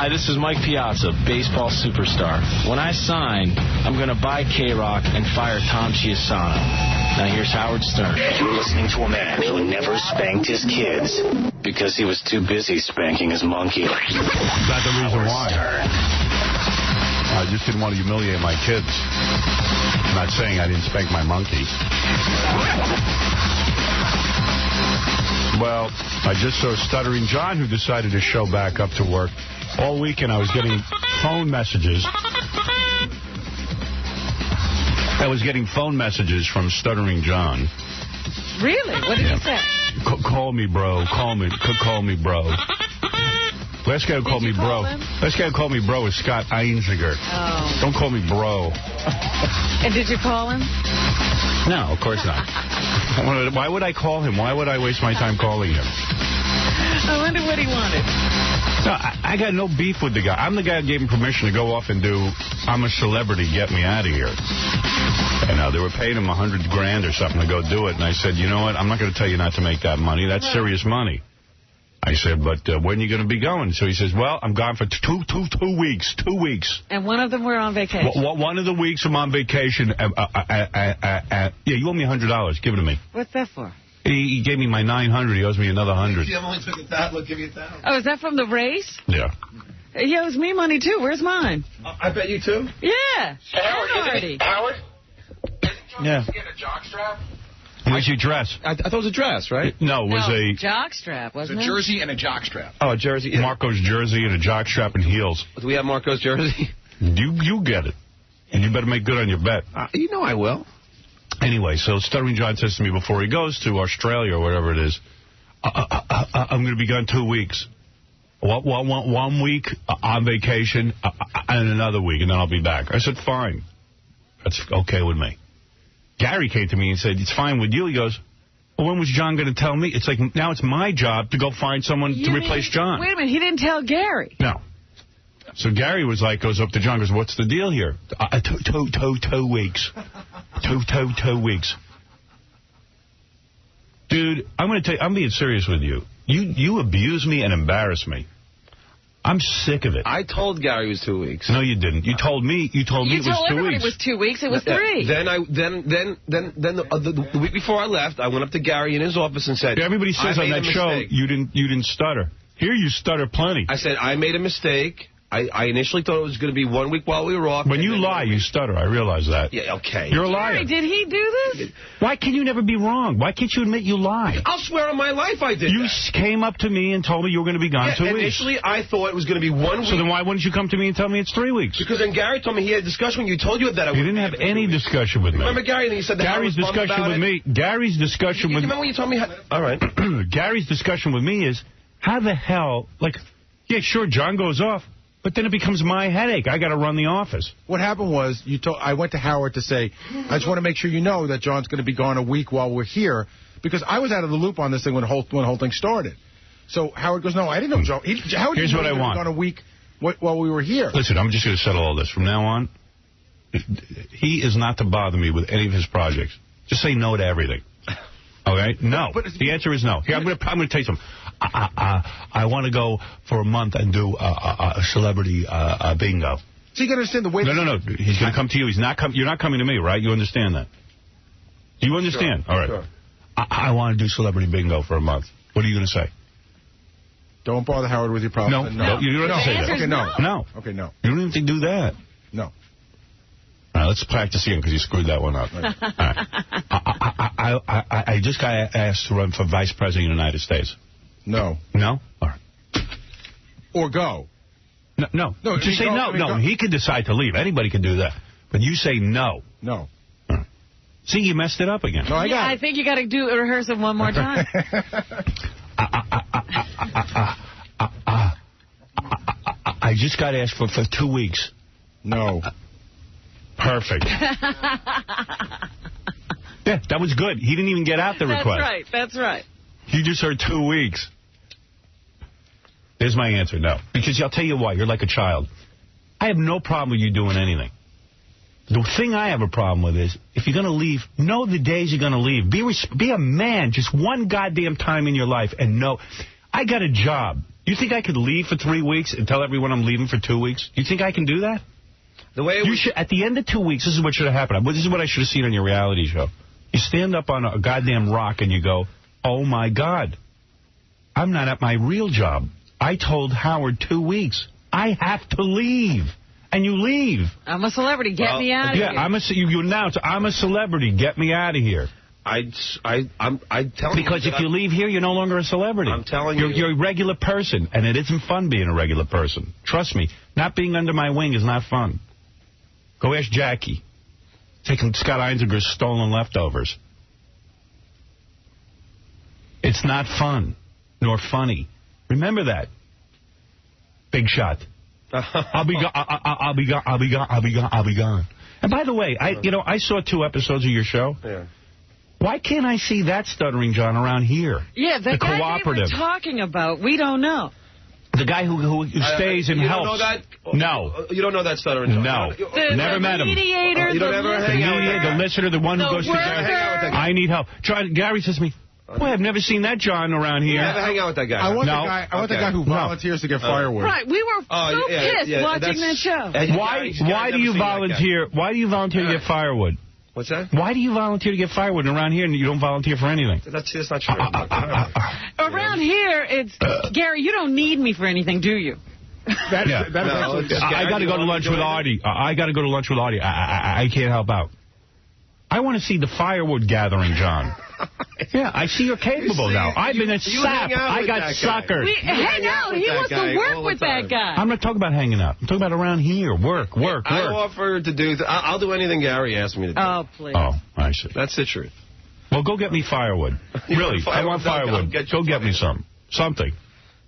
Hi, this is Mike Piazza, baseball superstar. When I sign, I'm going to buy K-Rock and fire Tom Chiasano. Now here's Howard Stern. You're listening to a man who never spanked his kids because he was too busy spanking his monkey. That's the reason why. I just didn't want to humiliate my kids. I'm not saying I didn't spank my monkey. Well, I just saw Stuttering John, who decided to show back up to work. All weekend I was getting phone messages. I was getting phone messages from Stuttering John. Really? What did he say? Call me, bro. Call me, bro. Last guy who called me bro. Last guy who called me bro is Scott Einziger. Oh. Don't call me bro. And did you call him? No, of course not. Why would I call him? Why would I waste my time calling him? I wonder what he wanted. No, I got no beef with the guy. I'm the guy who gave him permission to go off and do I'm a Celebrity, get me out of here. And they were paying him $100 grand or something to go do it. And I said, you know what? I'm not going to tell you not to make that money. That's serious money. I said, but when are you going to be going? So he says, well, I'm gone for two weeks. 2 weeks. And one of them were on vacation. One of the weeks I'm on vacation. Yeah, you owe me $100. Give it to me. What's that for? He gave me my $900. He owes me another $100. If you only took $1,000, we'll give you $1,000. Oh, is that from the race? Yeah. He owes me money, too. Where's mine? I bet you, too? Yeah. Howard, Howard? Yeah. Get a jockstrap? Where's your dress? I thought it was a dress, right? No, it was a jockstrap, wasn't it? A jersey and a jockstrap. Oh, a jersey. Yeah. Marco's jersey and a jockstrap and heels. Do we have Marco's jersey? You get it. And you better make good on your bet. You know I will. Anyway, so Stuttering John says to me before he goes to Australia or whatever it is, I'm going to be gone 2 weeks. 1 week on vacation and another week, and then I'll be back. I said, fine. That's okay with me. Gary came to me and said, it's fine with you. He goes, well, when was John going to tell me? It's like, now it's my job to go find someone to replace John. Wait a minute, he didn't tell Gary. No. So Gary goes up to John, goes, what's the deal here? 2 weeks. 2 weeks. Dude, I'm going to tell you, I'm being serious with you. You abuse me and embarrass me. I'm sick of it. I told Gary it was 2 weeks. No, you didn't. You told me it was 2 weeks. You told everybody it was 2 weeks. It was 3. Then the week before I left, I went up to Gary in his office and said, everybody says on that show you didn't stutter. Here you stutter plenty. I said, I made a mistake. I initially thought it was going to be 1 week while we were off. When you lie, you stutter. I realize that. Yeah, okay. You're a liar. Gary, did he do this? Why can you never be wrong? Why can't you admit you lie? I'll swear on my life I did. You came up to me and told me you were going to be gone 2 weeks. Initially, I thought it was going to be 1 week. So then why wouldn't you come to me and tell me it's 3 weeks? Because then Gary told me he had a discussion when you told you that I You didn't have any discussion with me. Remember Gary? And you said that Gary's discussion with me. Gary's discussion with me. Remember when you told me? All right. Gary's discussion with me is, how the hell, like, yeah, sure, John goes off. But then it becomes my headache. I got to run the office. What happened was I went to Howard to say, I just want to make sure you know that John's going to be gone a week while we're here, because I was out of the loop on this thing when the whole thing started. So Howard goes, no, I didn't know John. Howard Here's what I want. Gone a week while we were here. Listen, I'm just going to settle all this. From now on, he is not to bother me with any of his projects. Just say no to everything. Okay? No. The answer is no. Here, I'm going to tell you something. I want to go for a month and do a celebrity bingo. So you got to understand the way... No. He's going to come to you. You're not coming to me, right? You understand that? Do you understand? Sure. All right. Sure. I want to do celebrity bingo for a month. What are you going to say? Don't bother Howard with your problems. No. You don't have to say that. Okay, no. No. Okay, no. You don't even have to do that. No. All right, let's practice again because you screwed that one up. Right. All right. I just got asked to run for vice president of the United States. No. No? All right. Or go. No. Just say no. No, he could decide to leave. Anybody can do that. But you say no. No. Right. See, you messed it up again. No, I think you got to rehearse it one more time. I just got asked for 2 weeks. No. Perfect. Yeah, that was good. He didn't even get out the request. That's right. You just heard 2 weeks. There's my answer, no. Because I'll tell you why. You're like a child. I have no problem with you doing anything. The thing I have a problem with is, if you're going to leave, know the days you're going to leave. Be a man just one goddamn time in your life and know, I got a job. You think I could leave for 3 weeks and tell everyone I'm leaving for 2 weeks? You think I can do that? The way you should, at the end of 2 weeks, this is what should have happened. This is what I should have seen on your reality show. You stand up on a goddamn rock and you go, oh, my God, I'm not at my real job. I told Howard 2 weeks. I have to leave. And you leave. I'm a celebrity. Get me out of here. Yeah, you announce, I'm a celebrity. Get me out of here. I'm telling you. Because if you leave here, you're no longer a celebrity. I'm telling you. You're a regular person, and it isn't fun being a regular person. Trust me. Not being under my wing is not fun. Go ask Jackie. Taking Scott Einzinger's stolen leftovers. It's not fun, nor funny. Remember that. Big shot. I'll be gone. And by the way, I saw 2 episodes of your show. Yeah. Why can't I see that Stuttering John around here? Yeah, the guy cooperative. they were talking about, we don't know. The guy who stays and helps. You don't know that? No. You don't know that Stuttering John? No. Never met him. Mediator, you don't ever hang out with that guy? The listener, the one who goes to worker. I need help. Gary says to me, boy, I've never seen that John around here. You never hang out with that guy. I want the guy who volunteers to get firewood. Right, we were so pissed watching that show. Why do you volunteer? Why do you volunteer to get firewood? What's that? Why do you volunteer to get firewood around here and you don't volunteer for anything? That's not true. Around here, it's Gary. You don't need me for anything, do you? I got to go to lunch with Artie. I got to go to lunch with Artie. I can't help out. I want to see the firewood gathering, John. Yeah, I see you're capable now. I've been a sap. I got suckered. We hang out. He wants to work with that guy. I'm not talking about hanging out. I'm talking about around here. Work. I offer to do... I'll do anything Gary asks me to do. Oh, please. Oh, I see. That's the truth. Well, go get me firewood. Really, I want firewood. Go get me some. Something.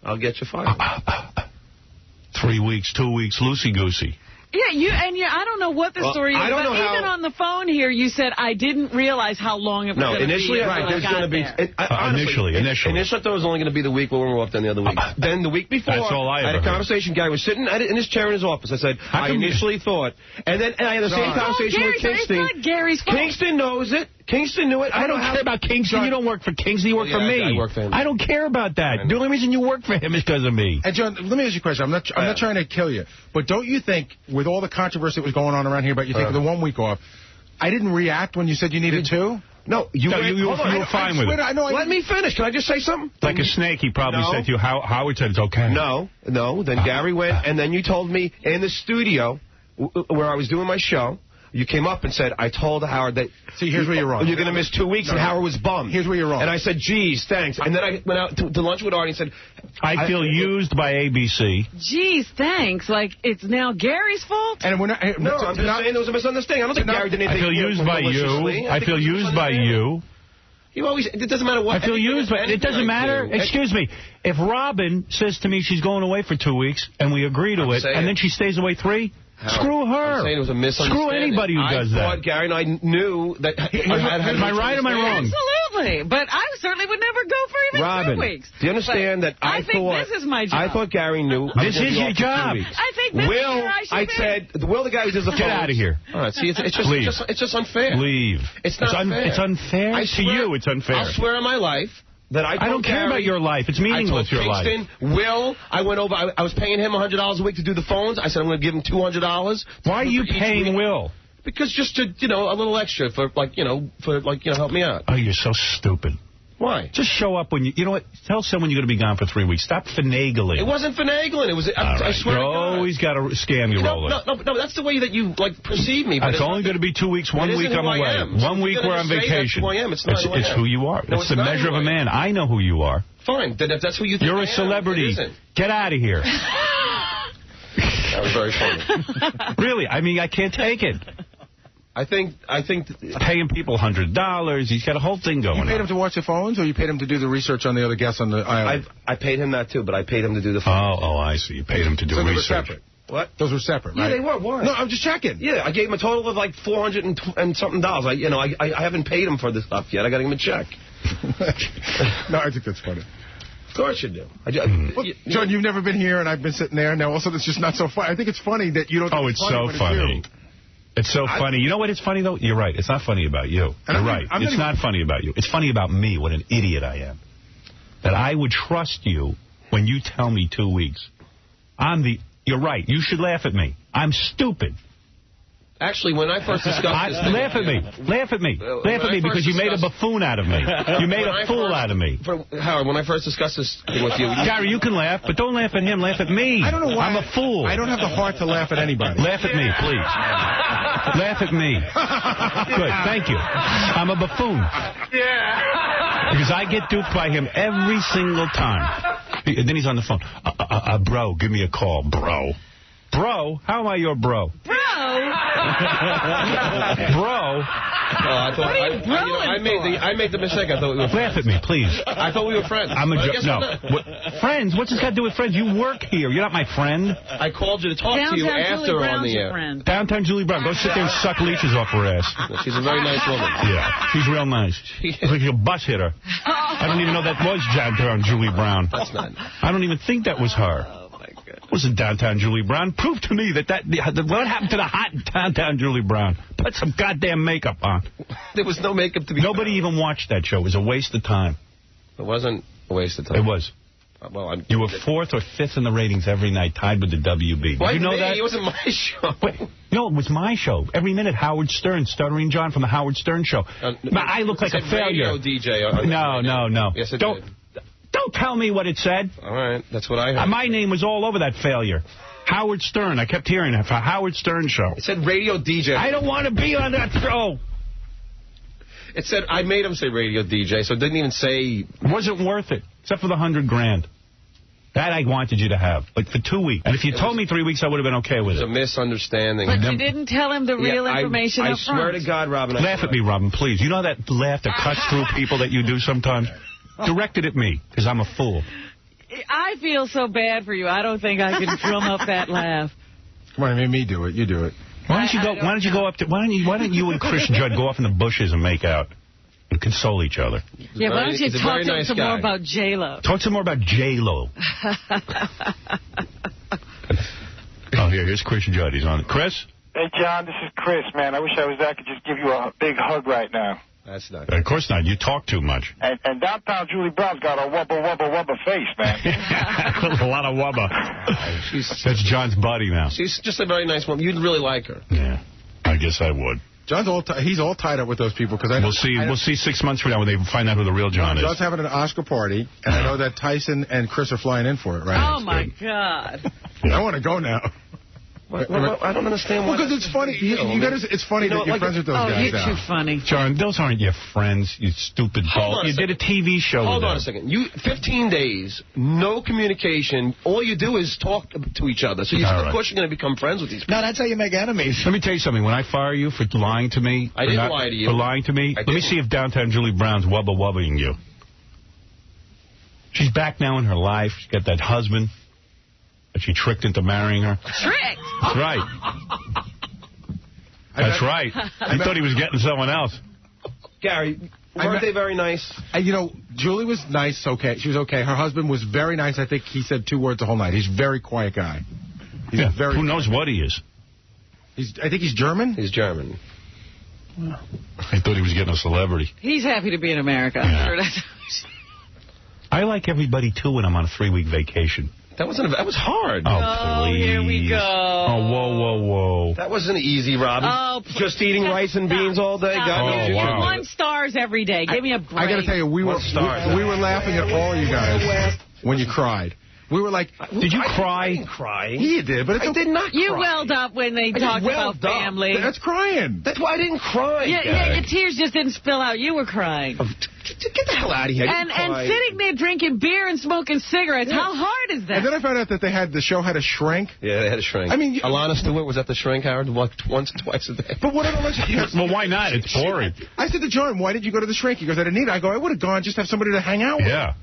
I'll get you firewood. 3 weeks, 2 weeks, loosey-goosey. Yeah, I don't know what the story is, but even on the phone here, you said, I didn't realize how long it was going to be. Initially, there's going to be... Initially. Initially, I thought it was only going to be the week when we were off, then the other week. Then the week before, that's all I had a conversation. Gary was sitting in his chair in his office. I said, I initially thought... And then I had the same conversation with Kingston. It's not Gary's fault. Kingston knows it. Kingston knew it. I don't care about Kingston. You don't work for Kingston. You work for me. I work for him. I don't care about that. The only reason you work for him is because of me. And John, let me ask you a question. I'm not trying to kill you, but don't you think, with all the controversy that was going on around here about you taking the 1 week off, I didn't react when you said you needed 2? No, you were fine with it. Let me finish. Can I just say something? Like a snake, he probably said to you, Howard said it's okay. No. Then Gary went, and then you told me in the studio where I was doing my show, you came up and said, I told Howard that... See, here's where you're wrong. You're going to miss 2 weeks, and Howard was bummed. Here's where you're wrong. And I said, geez, thanks. And then I went out to lunch with Artie and said... I feel used by ABC. Geez, thanks. Like, it's now Gary's fault? And we're not... No, I'm just saying there was a misunderstanding. I don't think Gary did anything... I feel used by you. I feel used by you. You always... It doesn't matter what... I feel used by... It doesn't matter. Excuse me. If Robin says to me she's going away for 2 weeks, and we agree to it, and then she stays away 3... Screw her. I'm saying it was a misunderstanding. Screw anybody who does that. I thought Gary and I knew that... Am I right or am I wrong? Absolutely. But I certainly would never go for even Robin, 2 weeks. Do you understand that I think this is my job. I thought Gary knew... This is your job. I think this is where I should be. Will, the guy who does the Get out of here. All right, see, it's just unfair. Leave. It's not fair. It's unfair to you. It's unfair. I'll swear on my life that I don't care about your life. It's meaningless, your life. Will, I went over, I was paying him $100 a week to do the phones. I said I'm going to give him $200. Why are you paying Will? Because just to, a little extra for, help me out. Oh, you're so stupid. Why? Just show up when you know what? Tell someone you're going to be gone for 3 weeks. Stop finagling. It wasn't finagling. It was. I swear to God. You always got a scam you rolling. No, that's the way that you perceive me. It's only going to be 2 weeks. 1 week I'm away. 1 week we're on vacation. It's who you are. It's the measure of a man. I know who you are. Fine. Then if that's who you think you're a celebrity. Get out of here. That was very funny. Really? I mean, I can't take it. I think paying people $100. He's got a whole thing going on. You paid him to watch the phones, or you paid him to do the research on the other guests on the island? I paid him that, too, but I paid him to do the phones. Oh, I see. You paid him to do research. They were separate. What? Those were separate, right? Yeah, they were. Why? No, I'm just checking. Yeah, I gave him a total of like $400 and something. I haven't paid him for this stuff yet. I got to give him a check. No, I think that's funny. Of course you do. John, you've never been here, and I've been sitting there. Now, also, it's just not so funny. I think it's funny that you don't think it's so funny. It's so funny. You know what? It's funny, though? You're right. It's not funny about you. You're right. It's not funny about you. It's funny about me, what an idiot I am. That I would trust you when you tell me 2 weeks. You're right. You should laugh at me. I'm stupid. Actually, when I first discussed this... Laugh at me. Laugh at me. Laugh at me because you made a buffoon out of me. You made a fool out of me. Howard, when I first discussed this thing with you... Gary, you can laugh, but don't laugh at him. Laugh at me. I don't know why. I'm a fool. I don't have the heart to laugh at anybody. Laugh at me, please. Laugh at me. Good, thank you. I'm a buffoon. Yeah. Because I get duped by him every single time. And then he's on the phone. Bro, give me a call, bro. Bro? How am I your bro? Bro? Bro? I made the mistake. I thought we were friends. Laugh at me, please. I thought we were friends. I'm a joke. No. Friends? What's this got to do with friends? You work here. You're not my friend. I called you to talk to you after on the air. Downtown Julie Brown. Go sit there and suck leeches off her ass. She's a very nice woman. Yeah. She's real nice. She's like a bus hitter. I don't even know that was Downtown Julie Brown. That's not. I don't even think that was her. Wasn't Downtown Julie Brown? Prove to me that what happened to the hot Downtown Julie Brown? Put some goddamn makeup on. There was no makeup to be. Nobody even watched that show. It was a waste of time. It wasn't a waste of time. It was. You were 4th or 5th in the ratings every night, tied with the WB. Did you know that? It wasn't my show. Wait, no, it was my show. Every minute, Howard Stern, Stuttering John from the Howard Stern Show. I look like a failure. Radio DJ. No. Yes, it did. Don't tell me what it said. All right, that's what I heard. My name was all over that failure. Howard Stern. I kept hearing it for Howard Stern Show. It said radio DJ. I don't want to be on that show. It said, I made him say radio DJ, so it didn't even say... It wasn't worth it, except for the $100,000. That I wanted you to have, like for 2 weeks. And if you told me 3 weeks, I would have been okay with it. It was a misunderstanding. But you didn't tell him the real information up front. I swear to God, Robin. Laugh at me, Robin, please. You know that laugh that cuts through people that you do sometimes? Direct it at me, because I'm a fool. I feel so bad for you. I don't think I can drum up that laugh. Come on, make me do it. You do it. Why don't you and Chris Judd go off in the bushes and make out and console each other? Yeah, why don't you talk to him some more about J-Lo? Talk some more about J-Lo. Here's Chris Judd. He's on it. Chris? Hey, John, this is Chris, man. I wish I was there. I could just give you a big hug right now. That's not. Of course not. You talk too much. And Downtown Julie Brown's got a wubba face, man. A lot of wubba. That's John's buddy now. She's just a very nice woman. You'd really like her. Yeah, I guess I would. John's he's all tied up with those people because we'll see 6 months from now when they find out who the real John is. John's having an Oscar party, and I know that Tyson and Chris are flying in for it, right? Oh my God! I want to go now. I don't understand why. Because it's funny. It's funny that you're friends with those guys. Oh, you're too funny. John, those aren't your friends, you stupid ball. You did a TV show with them. Hold on a second. 15 days, no communication. All you do is talk to each other. So of course you're going to become friends with these people. No, that's how you make enemies. Let me tell you something. When I fire you for lying to me... I didn't lie to you. For lying to me, let me see if Downtown Julie Brown's wubba-wubbaing you. She's back now in her life. She's got that husband that she tricked into marrying her. Tricked? That's right. That's right. I thought he was getting someone else. Gary, weren't they very nice? Julie was nice, okay. She was okay. Her husband was very nice. I think he said 2 words the whole night. He's a very quiet guy. Who knows what he is? I think he's German. He's German. I thought he was getting a celebrity. He's happy to be in America. Yeah. Sure, I like everybody, too, when I'm on a 3-week vacation. That was hard. Oh, please. Here we go. Oh, whoa. That wasn't easy, Robin. Oh, just eating rice and beans all day. Wow. 1 stars every day. Give me a break. I got to tell you, we were laughing at all you guys when you cried. We were like, did you cry? I didn't cry. He did, but I did not cry. You welled up when they talked about family. That's crying. That's why I didn't cry. Yeah, your tears just didn't spill out. You were crying. Get the hell out of here. And sitting there drinking beer and smoking cigarettes. Yeah. How hard is that? And then I found out that the show had a shrink. Yeah, they had a shrink. I mean, Alana Stewart was at the shrink, Howard, once or twice a day. But what well, why not? It's boring. I said to John, why did you go to the shrink? He goes, I didn't need it. I go, I would have gone just to have somebody to hang out with. Yeah.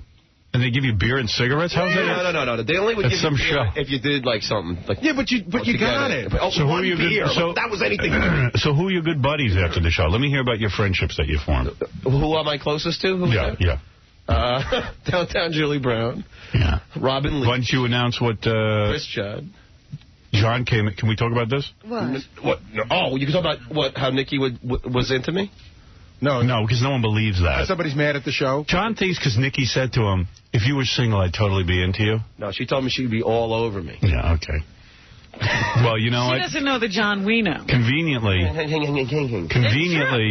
And they give you beer and cigarettes? How's that? No. They only would give you beer if you did like something. Like, yeah, but you got it. So who are you good? So that was anything. So who are your good buddies after the show? Let me hear about your friendships that you formed. Who am I closest to? Yeah. Downtown Julie Brown. Yeah. Robin Lee. Why don't you announce what? Chris Judd. John came. Can we talk about this? What? What? No. Oh, you can talk about how Nikki was into me. No, because no one believes that. Somebody's mad at the show? John thinks because Nikki said to him, if you were single, I'd totally be into you. No, she told me she'd be all over me. Yeah, okay. Well, you know what? She doesn't know the John we know. Conveniently,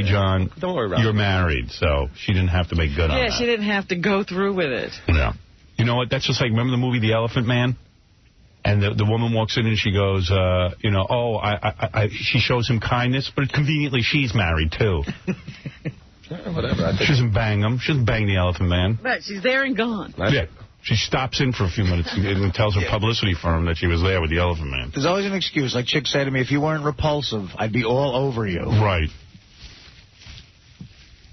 John, don't worry about you're married, so she didn't have to make good on that. Yeah, she didn't have to go through with it. Yeah. You know what? That's just like, remember the movie The Elephant Man? And the woman walks in and she goes, she shows him kindness, but conveniently she's married, too. Whatever. She doesn't bang him. She doesn't bang the Elephant Man. Right, she's there and gone. Yeah. She stops in for a few minutes and tells her publicity firm that she was there with the Elephant Man. There's always an excuse. Like Chick said to me, if you weren't repulsive, I'd be all over you. Right.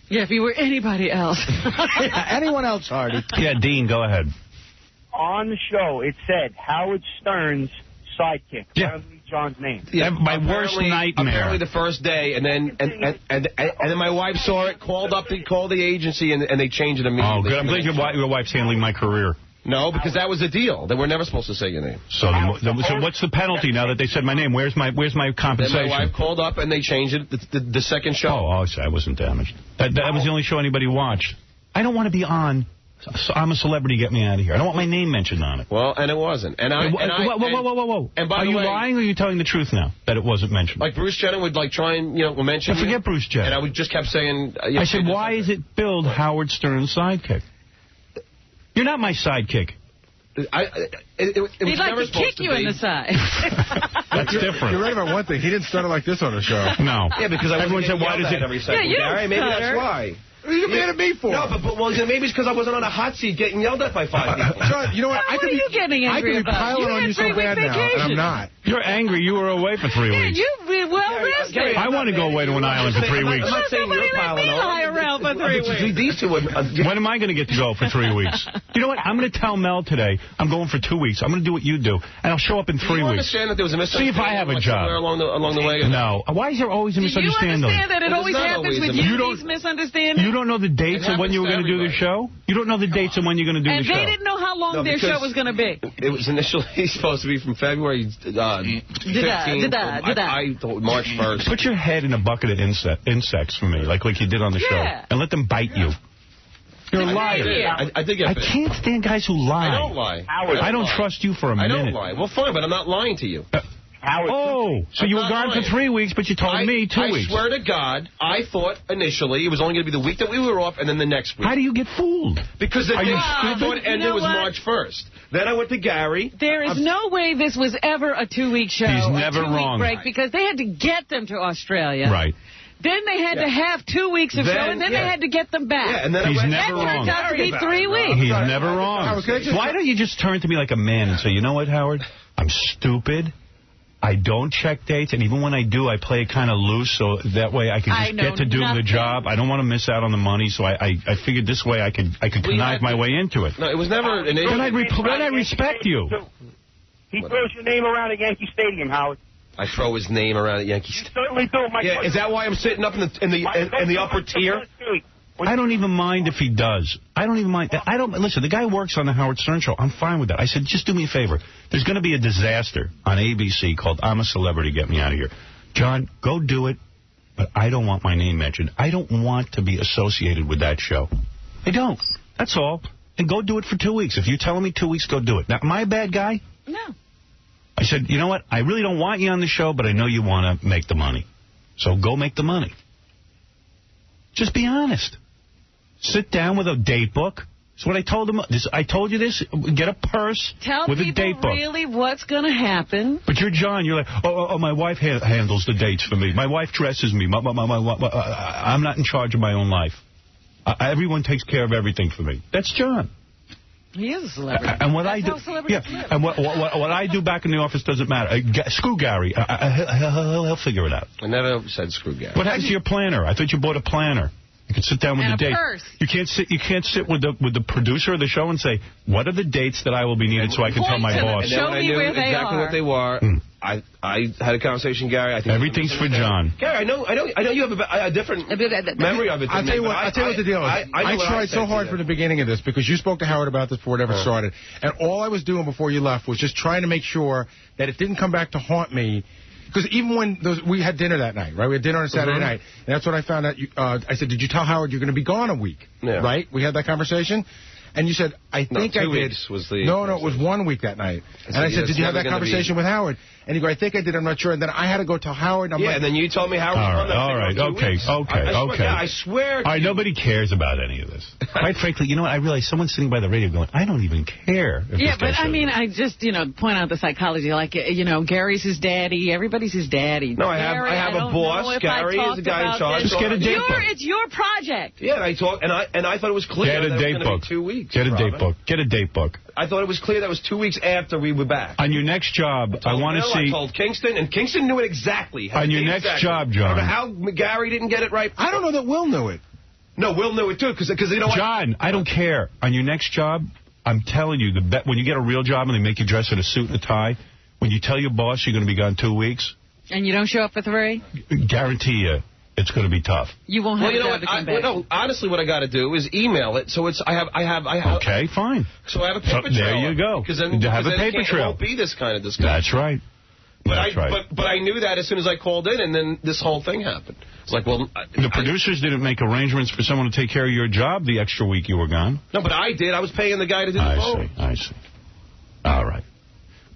Yeah, if you were anybody else. Anyone else, Hardy. Yeah, Dean, go ahead. On the show, it said Howard Stern's sidekick. Yeah. John's name. Yeah, my worst nightmare. Apparently the first day, and then my wife saw it, called the agency, and they changed it immediately. Oh, good. I'm glad your wife's handling my career. No, because that was the deal. They were never supposed to say your name. So what's the penalty now that they said my name? Where's my compensation? Then my wife called up, and they changed it the second show. Oh, I wasn't damaged. That was the only show anybody watched. I don't want to be on. So I'm a celebrity, get me out of here. I don't want my name mentioned on it. Well, and it wasn't. Whoa. And by are the you way, lying or are you telling the truth now that it wasn't mentioned? Like Bruce Jenner would try and, mention I forget Bruce Jenner. And I would just kept saying... I said, why is it billed Howard Stern's sidekick? You're not my sidekick. It He'd like to kick you in the side. That's different. You're right about one thing. He didn't start it like this on the show. No. Yeah, because everyone said, why does it... Every second. Yeah, maybe that's why. What are you mad at me for? No, but maybe it's because I wasn't on a hot seat getting yelled at by 5 people. John, you know what? What are you getting angry about? I could be piling on you so bad now, and I'm not. You're angry. You were away for 3 weeks. You've been well rested. I want to go away to an island for 3 weeks. I'm not saying you're piling on. Lie around for 3 weeks. These two would... When am I going to get to go for 3 weeks? You know what? I'm going to tell Mel today I'm going for 2 weeks. I'm going to do what you do, and I'll show up in 3 weeks. Do you understand that there was a misunderstanding? See if I have a job. Along the way? No. Why is there always a misunderstanding? Do you understand that it always happens with you, these misunderstandings? You don't know the dates of when you were going to do the show? You don't know the dates of when you're going to do the show? And they didn't know how long their show was going to be. It was initially supposed to be from February 15th. I thought March 1st. Put your head in a bucket of insects for me, like you did on the show, and let them bite you. You're a liar. I did get bit. I can't stand guys who lie. I don't lie. I don't trust you for a minute. I don't lie. Well, fine, but I'm not lying to you. So you were gone for 3 weeks, but you told me 2 weeks. I swear to God, I thought initially it was only going to be the week that we were off and then the next week. How do you get fooled? Because the thing I thought ended was March 1st. Then I went to Gary. There is no way this was ever a 2-week show. He's never wrong. Break because they had to get them to Australia. Right. Then they had to have 2 weeks of show, and then they had to get them back. Yeah, and then he's never wrong. That turned out to be 3 weeks. He's never wrong. Why don't you just turn to me like a man and say, you know what, Howard? I'm stupid. I don't check dates, and even when I do, I play it kind of loose, so that way I can just get to doing the job. I don't want to miss out on the money, so I figured this way I could connive my way into it. No, it was never an issue. Then I respect you. He throws your name around at Yankee Stadium, Howard. I throw his name around at Yankee Stadium. You certainly do, Mike. Yeah, is that why I'm sitting up in the upper tier? I don't even mind if he does. I don't even mind. Listen, the guy works on the Howard Stern Show. I'm fine with that. I said, just do me a favor. There's going to be a disaster on ABC called I'm a Celebrity, Get Me Out of Here. John, go do it, but I don't want my name mentioned. I don't want to be associated with that show. I don't. That's all. And go do it for 2 weeks. If you're telling me 2 weeks, go do it. Now, am I a bad guy? No. I said, you know what? I really don't want you on the show, but I know you want to make the money. So go make the money. Just be honest. Sit down with a date book. That's what I told him. I told you this. Get a purse with a date book. Tell people really what's going to happen. But you're John. You're like, oh, my wife handles the dates for me. My wife dresses me. I'm not in charge of my own life. Everyone takes care of everything for me. That's John. He is a celebrity. And what I do, and what I do back in the office doesn't matter. Screw Gary. He'll figure it out. I never said screw Gary. What happens to your planner? I thought you bought a planner. You can sit down with the date. You can't sit with the producer of the show and say, what are the dates that I will be needed so I can tell my boss. And then when I knew exactly what they were, I had a conversation, Gary. I think everything's for John. Gary, I know you have a different memory of it. I'll tell you what the deal is. I tried so hard from the beginning of this because you spoke to Howard about this before it ever started. And all I was doing before you left was just trying to make sure that it didn't come back to haunt me Because even when we had dinner that night, right? We had dinner on a Saturday night, and that's when I found out. I said, "Did you tell Howard you're going to be gone a week?" Yeah. Right? We had that conversation. And you said, I think I did. 2 weeks was the... No, it was 1 week that night. And I said, did you have that conversation with Howard? And you go, I think I did, I'm not sure. And then I had to go tell Howard. And I'm and then you told me Howard was all right, okay. I swear. All right, nobody cares about any of this. Quite frankly, you know what? I realize someone's sitting by the radio going, I don't even care. Yeah, but I mean, I just, point out the psychology. Like, Gary's his daddy. Everybody's his daddy. No, I have a boss. Gary is the guy in charge. Just get a date book. It's your project. Yeah, I thought it was clear that it was going to be 2 weeks. Get a date book. Get a date book. I thought it was clear that was 2 weeks after we were back. On your next job, I want to see... I told Kingston, and Kingston knew it exactly. On your next job, John. I don't know how Gary didn't get it right. I don't know that Will knew it. No, Will knew it, too, because you know what? John, I don't care. On your next job, I'm telling you, when you get a real job and they make you dress in a suit and a tie, when you tell your boss you're going to be gone 2 weeks... And you don't show up for 3? Guarantee you. It's going to be tough. You won't have to come back. No, honestly, what I got to do is email it. So I have. Okay, fine. So I have a paper trail. There you go. Because then have a paper trail. It won't be this kind of discussion. That's right. But I knew that as soon as I called in, and then this whole thing happened. It's like, well, the producers didn't make arrangements for someone to take care of your job the extra week you were gone. No, but I did. I was paying the guy to do the phone. I see. All right.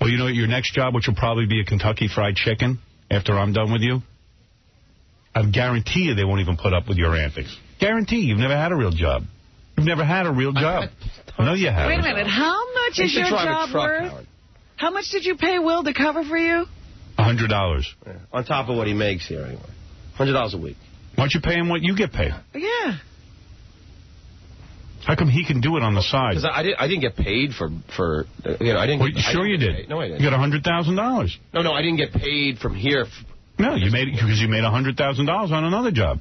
Well, you know what? Your next job, which will probably be a Kentucky Fried Chicken after I'm done with you. I guarantee you they won't even put up with your antics. Guarantee you've never had a real job. You've never had a real job. No, you haven't. Wait a minute. How much is your job worth? Howard. How much did you pay Will to cover for you? $100. Yeah. On top of what he makes here, anyway. $100 a week. Why don't you pay him what you get paid? Yeah. How come he can do it on the side? Because I didn't get paid for I didn't. Well, sure you did. No, I didn't. You got $100,000. No, I didn't get paid from here. No, you made it because you made $100,000 on another job.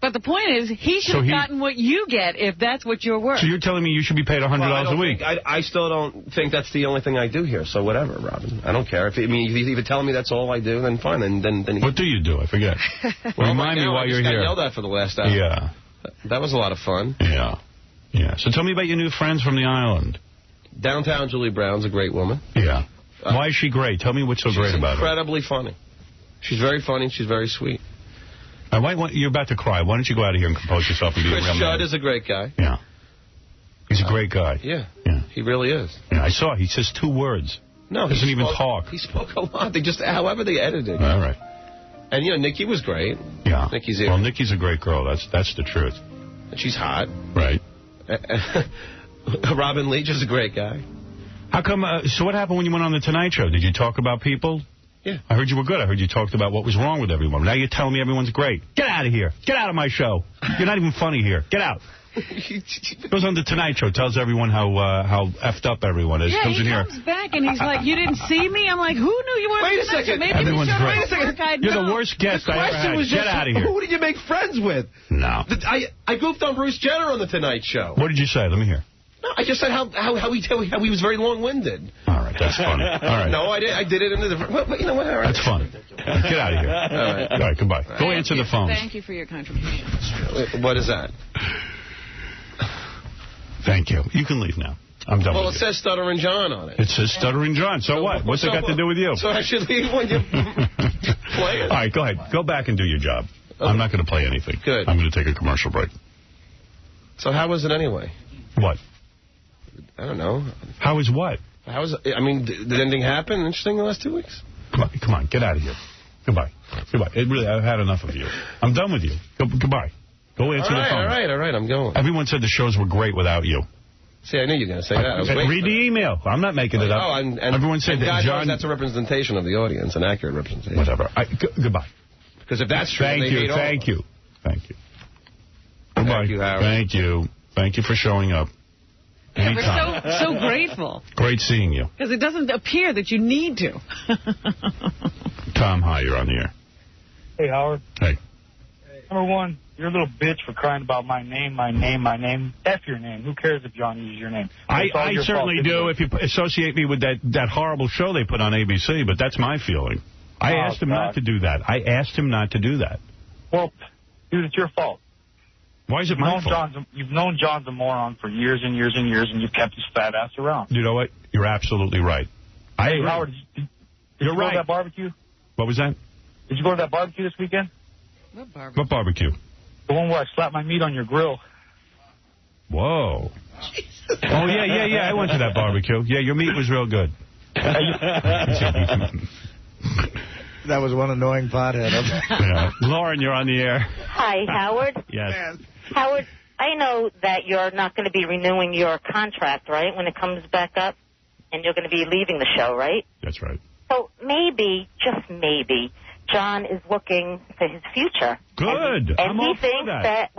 But the point is, he should have gotten what you get if that's what you're worth. So you're telling me you should be paid $100 a week? I still don't think that's the only thing I do here. So whatever, Robin. I don't care. If you're telling me that's all I do, then fine. Then what do you do? I forget. Remind me while you're here. I got yelled at for the last hour. Yeah. That was a lot of fun. Yeah. Yeah. So tell me about your new friends from the island. Downtown Julie Brown's a great woman. Yeah. Why is she great? Tell me what's so great about her. She's incredibly funny. She's very funny. She's very sweet. You're about to cry. Why don't you go out of here and compose yourself and be a real man? Chris Judd is a great guy. Yeah. He's a great guy. Yeah. He really is. Yeah, I saw. He says 2 words. No, he doesn't even talk. He spoke a lot. However they edited it. All right. And, Nikki was great. Yeah. Nikki's here. Well, Nikki's a great girl. That's the truth. And she's hot. Right. Robin Leach is a great guy. How come? So what happened when you went on The Tonight Show? Did you talk about people? Yeah. I heard you were good. I heard you talked about what was wrong with everyone. Now you're telling me everyone's great. Get out of here. Get out of my show. You're not even funny here. Get out. Goes on The Tonight Show, tells everyone how effed up everyone is. Yeah, comes he in comes back and he's like, you didn't see me? I'm like, who knew you weren't? Wait a second. Maybe everyone's great. Wait a second. You're the worst guest I ever had. Get out of here. Who did you make friends with? No. I goofed on Bruce Jenner on The Tonight Show. What did you say? Let me hear. No, I just said how he was very long-winded. All right, that's funny. All right. No, I did it in a different... Well, you know what? Right. That's funny. Get out of here. All right, goodbye. Go answer the phone. Thank you for your contribution. What is that? Thank you. You can leave now. I'm done with you. Well, it says Stuttering John on it. It says Stuttering John. So what? What's it got to do with you? So I should leave when you play it? All right, go ahead. Go back and do your job. Okay. I'm not going to play anything. Good. I'm going to take a commercial break. So how was it anyway? What? I don't know. How is what? How was? I mean, did anything happen interesting in the last 2 weeks? Come on, get out of here. Goodbye. I've had enough of you. I'm done with you. Goodbye. Go answer the phone. All right, I'm going. Everyone said the shows were great without you. See, I knew you were going to say that. Read the email. I'm not making it up. Oh, and everyone said that John... that's a representation of the audience, an accurate representation. Whatever. Goodbye. Because if that's true, Thank you. Thank you. Goodbye. Thank you, Howard. Thank you. Thank you for showing up. Yeah, we're so grateful. Great seeing you. Because it doesn't appear that you need to. Tom, hi, you're on the air. Hey, Howard. Hey. Number one, you're a little bitch for crying about my name. F your name. Who cares if John uses your name? I certainly do if you associate me with that horrible show they put on ABC, but that's my feeling. I asked him not to do that. Well, dude, it's your fault. Why is it my fault? You've known John's a moron for years and years and years, and you've kept his fat ass around. You know what? You're absolutely right. Hey, Howard, did you go to that barbecue? What was that? Did you go to that barbecue this weekend? What barbecue? The one where I slapped my meat on your grill. Whoa. Jesus. Oh, yeah. I went to that barbecue. Yeah, your meat was real good. That was one annoying pothead. Yeah. Lauren, you're on the air. Hi, Howard. Yes. Howard, I know that you're not going to be renewing your contract, right, when it comes back up? And you're going to be leaving the show, right? That's right. So maybe, just maybe, John is looking for his future. Good. And he thinks that.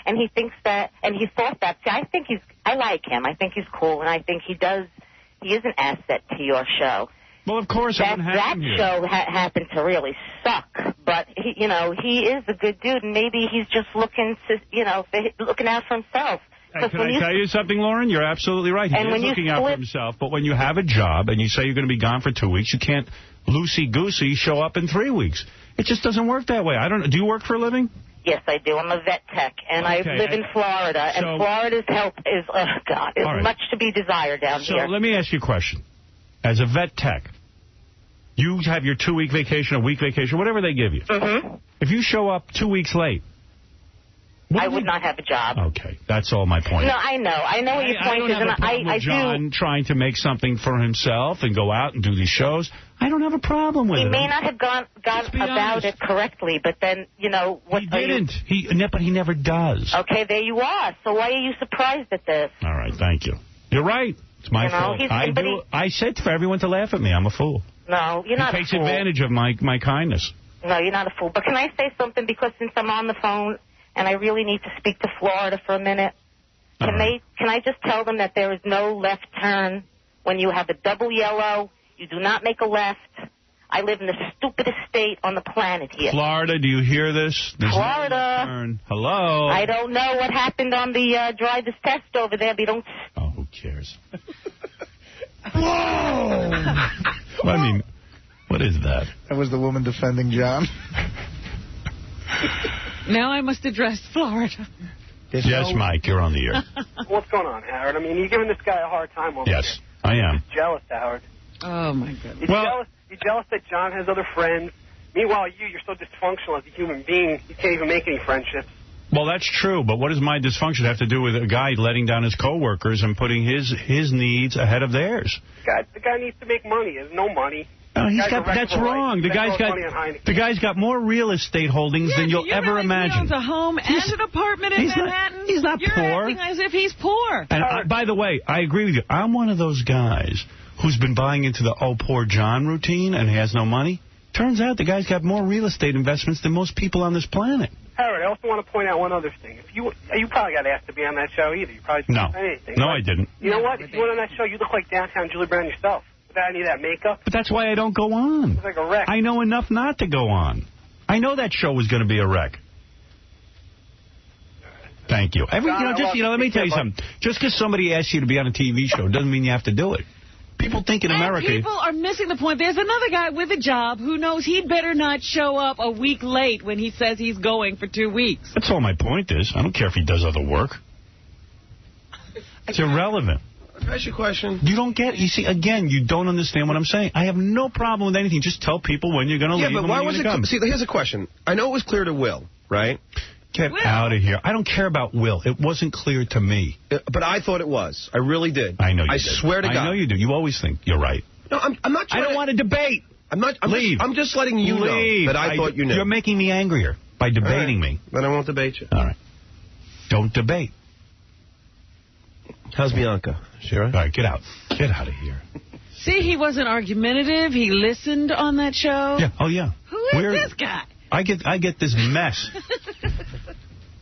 And he thinks that, and he thought that. See, I like him. I think he's cool, and I think he is an asset to your show. Well, of course, that show happened to really suck, but he is a good dude, and maybe he's just looking looking out for himself. Hey, can I tell you something, Lauren? You're absolutely right. He is looking out for himself, but when you have a job and you say you're going to be gone for 2 weeks, you can't loosey-goosey show up in 3 weeks. It just doesn't work that way. Do you work for a living? Yes, I do. I'm a vet tech, and I live in Florida, and Florida's help is, much to be desired down here. So let me ask you a question. As a vet tech, you have your 2-week vacation, a week vacation, whatever they give you. Mm-hmm. If you show up 2 weeks late, I would not have a job. Okay, that's all my point. No, I know what your point is, and I do. John trying to make something for himself and go out and do these shows. I don't have a problem with it. He may not have gone about it correctly, but then, what... He didn't. But he never does. Okay, there you are. So why are you surprised at this? All right, thank you. You're right. It's my fault. I said for everyone to laugh at me. I'm a fool. No, you're not a fool. He takes advantage of my kindness. No, you're not a fool. But can I say something? Because since I'm on the phone and I really need to speak to Florida for a minute, can I just tell them that there is no left turn when you have a double yellow? You do not make a left. I live in the stupidest state on the planet here. Florida, do you hear this? There's Florida. No left turn. Hello? I don't know what happened on the driver's test over there, but you don't... Oh, who cares? Whoa! Well, I mean, what is that? That was the woman defending John. Now I must address Florida. Yes, Mike, you're on the air. What's going on, Howard? I mean, you're giving this guy a hard time over Yes, I am. You're jealous, Howard. Oh, my goodness. You're jealous that John has other friends. Meanwhile, you're so dysfunctional as a human being, you can't even make any friendships. Well, that's true, but what does my dysfunction have to do with a guy letting down his coworkers and putting his needs ahead of theirs? The guy needs to make money. He has no money. That's wrong. The guy's got more real estate holdings than you'll ever imagine. He owns a home and an apartment in Manhattan. He's not You're poor. acting as if he's poor. And by the way, I agree with you. I'm one of those guys who's been buying into the oh, poor John routine and he has no money. Turns out the guy's got more real estate investments than most people on this planet. Howard, I also want to point out one other thing. If you probably got asked to be on that show either. You probably didn't say anything. No, I didn't. You know what? If you went on that show, you look like downtown Julie Brown yourself. Without any of that makeup. But that's why I don't go on. It's like a wreck. I know enough not to go on. I know that show was going to be a wreck. Thank you. Let me tell you something. Just because somebody asks you to be on a TV show doesn't mean you have to do it. People think in America... people are missing the point. There's another guy with a job who knows he'd better not show up a week late when he says he's going for 2 weeks. That's all my point is. I don't care if he does other work. It's irrelevant. Can I ask you a question? You don't get... You see, again, you don't understand what I'm saying. I have no problem with anything. Just tell people when you're going to leave and when you're going to come. See, here's a question. I know it was clear to Will, right? Get out of here. I don't care about Will. It wasn't clear to me. But I thought it was. I really did. I know you did. I swear to God. I know you do. You always think you're right. No, I'm not trying I don't want to debate. Leave. I'm just letting you know that I thought you knew. You're making me angrier by debating me. Then I won't debate you. All right. Don't debate. How's Bianca? She all right? All right, get out. Get out of here. See, he wasn't argumentative. He listened on that show. Yeah. Oh, yeah. Who is this guy? I get this mess.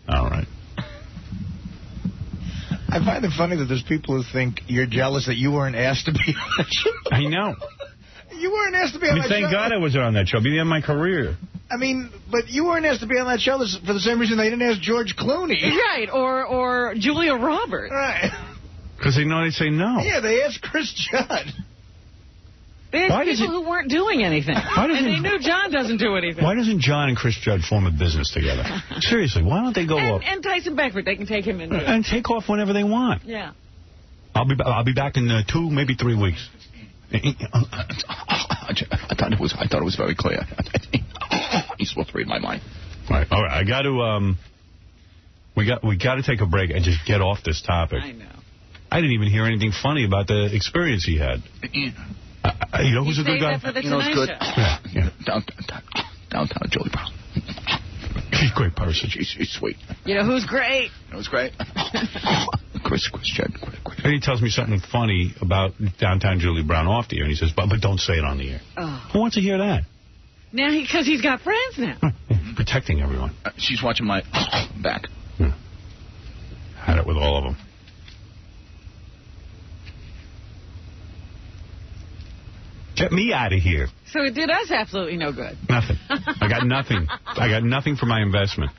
All right. I find it funny that there's people who think you're jealous that you weren't asked to be on that show. I know. You weren't asked to be on that show. Thank God I wasn't on that show. Be in my career. I mean, but you weren't asked to be on that show for the same reason they didn't ask George Clooney. Right, or Julia Roberts. Right. Because they know they say no. Yeah, they asked Chris Judd. There's people who weren't doing anything. And they knew John doesn't do anything. Why doesn't John and Chris Judd form a business together? Seriously, why don't they go up? And Tyson Beckford, they can take him in. And take off whenever they want. Yeah. I'll be back in 2, maybe 3 weeks. I thought it was very clear. You're supposed to read my mind. All right. I got to. We got to take a break and just get off this topic. I know. I didn't even hear anything funny about the experience he had. You know who's a good guy? For the Tonight Show. Yeah. Downtown Julie Brown. She's a great person. She's sweet. You know who's great? You know who's great? Chris Chen. And he tells me something funny about Downtown Julie Brown off the air, and he says, but don't say it on the air. Oh. Who wants to hear that? Now, because he's got friends now. Protecting everyone. She's watching my back. Had it with all of them. Get me out of here. So it did us absolutely no good. Nothing. I got nothing. I got nothing for my investment.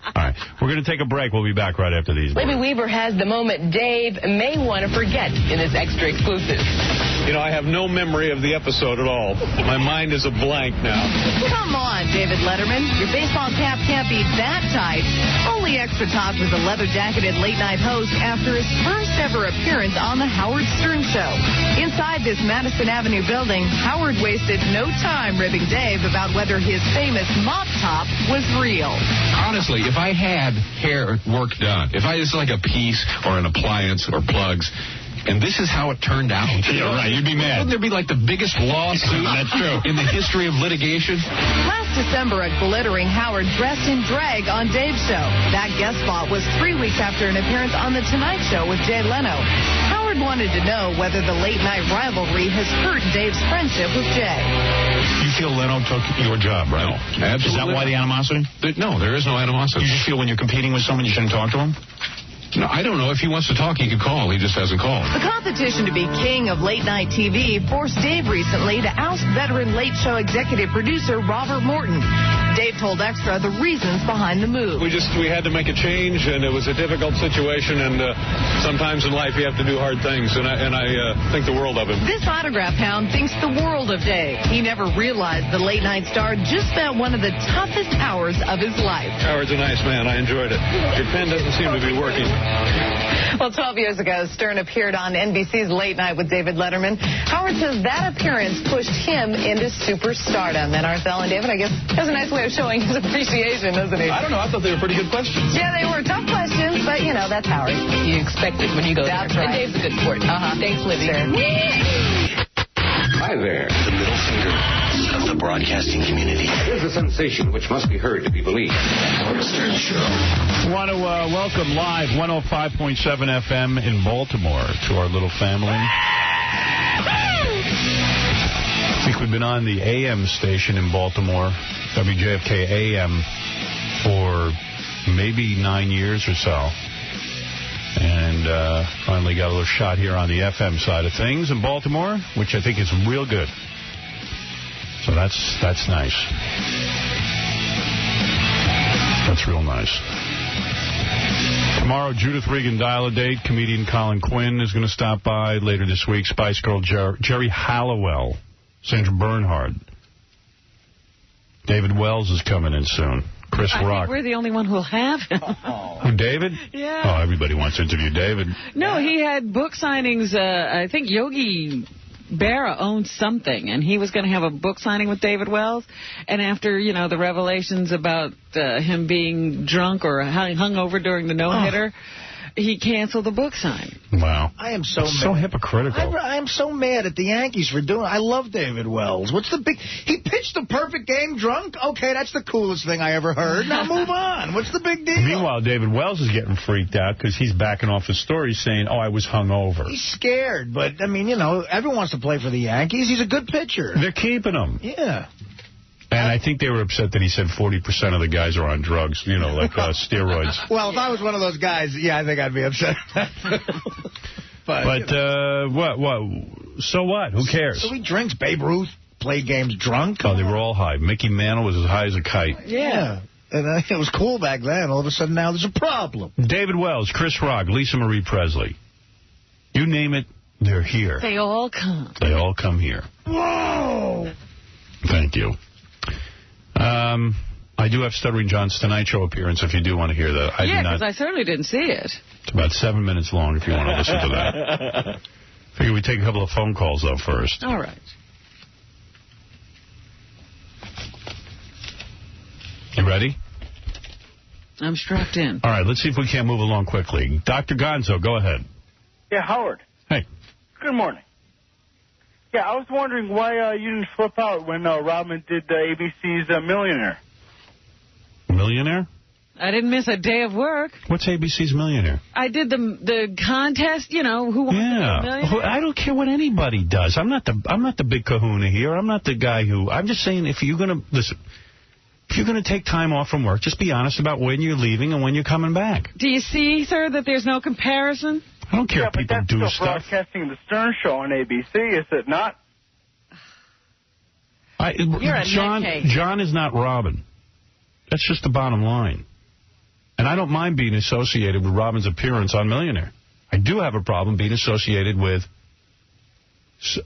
All right. We're going to take a break. We'll be back right after these. Libby Weaver has the moment Dave may want to forget in this extra exclusive. You know, I have no memory of the episode at all. My mind is a blank now. Come on, David Letterman. Your baseball cap can't be that tight. Only Extra talked with the leather-jacketed late-night host after his first ever appearance on The Howard Stern Show. Inside this Madison Avenue building, Howard wasted no time ribbing Dave about whether his famous mop top was real. Honestly, if I had hair work done, if I just like a piece or an appliance or plugs, and this is how it turned out. Yeah, right. You'd be mad. Wouldn't there be like the biggest lawsuit That's true. in the history of litigation? Last December at Glittering, Howard dressed in drag on Dave's show. That guest spot was 3 weeks after an appearance on The Tonight Show with Jay Leno. Howard wanted to know whether the late-night rivalry has hurt Dave's friendship with Jay. You feel Leno took your job, right? No, absolutely. Is that why the animosity? No, there is no animosity. You just feel when you're competing with someone you shouldn't talk to him? No, I don't know. If he wants to talk, he could call. He just hasn't called. The competition to be king of late-night TV forced Dave recently to oust veteran Late Show executive producer Robert Morton. Dave told Extra the reasons behind the move. We had to make a change, and it was a difficult situation, and sometimes in life you have to do hard things, and I think the world of him. This autograph hound thinks the world of Dave. He never realized the late-night star just spent one of the toughest hours of his life. Howard's a nice man. I enjoyed it. Your pen doesn't seem to be working. Well, 12 years ago, Stern appeared on NBC's Late Night with David Letterman. Howard says that appearance pushed him into superstardom. And Arthel and David, I guess, has a nice way of showing his appreciation, doesn't he? I don't know. I thought they were pretty good questions. Yeah, they were tough questions, but, you know, that's Howard. You expect it when you go there. Right. And Dave's a good sport. Thanks, Libby. Hi there. The middle finger of the broadcasting community. Here's a sensation which must be heard to be believed. Howard Stern Show. Want to welcome live 105.7 FM in Baltimore to our little family. I think we've been on the AM station in Baltimore, WJFK AM, for maybe 9 years or so. And finally got a little shot here on the FM side of things in Baltimore, which I think is real good. So that's nice. That's real nice. Tomorrow, Judith Regan Dial-A-Date. Comedian Colin Quinn is going to stop by. Later this week, Spice Girl Jerry Halliwell, Sandra Bernhard. David Wells is coming in soon. Chris Rock. I think we're the only one who'll have him. Who, David? Yeah. Oh, everybody wants to interview David. No, he had book signings. I think Yogi Berra owned something, and he was going to have a book signing with David Wells. And after, you know, the revelations about him being drunk or hung over during the no-hitter, he canceled the book signing. Wow. I am so mad. So hypocritical. I am so mad at the Yankees for doing it. I love David Wells. What's the big... He pitched the perfect game drunk? Okay, that's the coolest thing I ever heard. Now move on. What's the big deal? Meanwhile, David Wells is getting freaked out because he's backing off his story saying, I was hungover. He's scared, but, I mean, you know, everyone wants to play for the Yankees. He's a good pitcher. They're keeping him. Yeah. And I think they were upset that he said 40% of the guys are on drugs, you know, like steroids. Well, if I was one of those guys, yeah, I think I'd be upset. But what? So what? Who cares? So he drinks. Babe Ruth played games drunk. Oh, they were all high. Mickey Mantle was as high as a kite. Yeah. And it was cool back then. All of a sudden now there's a problem. David Wells, Chris Rock, Lisa Marie Presley. You name it, they're here. They all come. They all come here. Whoa! Thank you. I do have Stuttering John's Tonight Show appearance if you do want to hear that. Yeah, because I certainly didn't see it. It's about 7 minutes long if you want to listen to that. Figure we take a couple of phone calls, though, first. All right. You ready? I'm strapped in. All right, let's see if we can't move along quickly. Dr. Gonzo, go ahead. Yeah, Howard. Hey. Good morning. Yeah, I was wondering why you didn't flip out when Robin did ABC's Millionaire. Millionaire? I didn't miss a day of work. What's ABC's Millionaire? I did the contest, you know, who wants to be a millionaire? I don't care what anybody does. I'm not the big kahuna here. I'm not the guy who... I'm just saying, if you're going to... Listen, if you're going to take time off from work, just be honest about when you're leaving and when you're coming back. Do you see, sir, that there's no comparison? I don't care if people do stuff. stuff. Broadcasting the Stern Show on ABC, is it not? John is not Robin. That's just the bottom line. And I don't mind being associated with Robin's appearance on Millionaire. I do have a problem being associated with,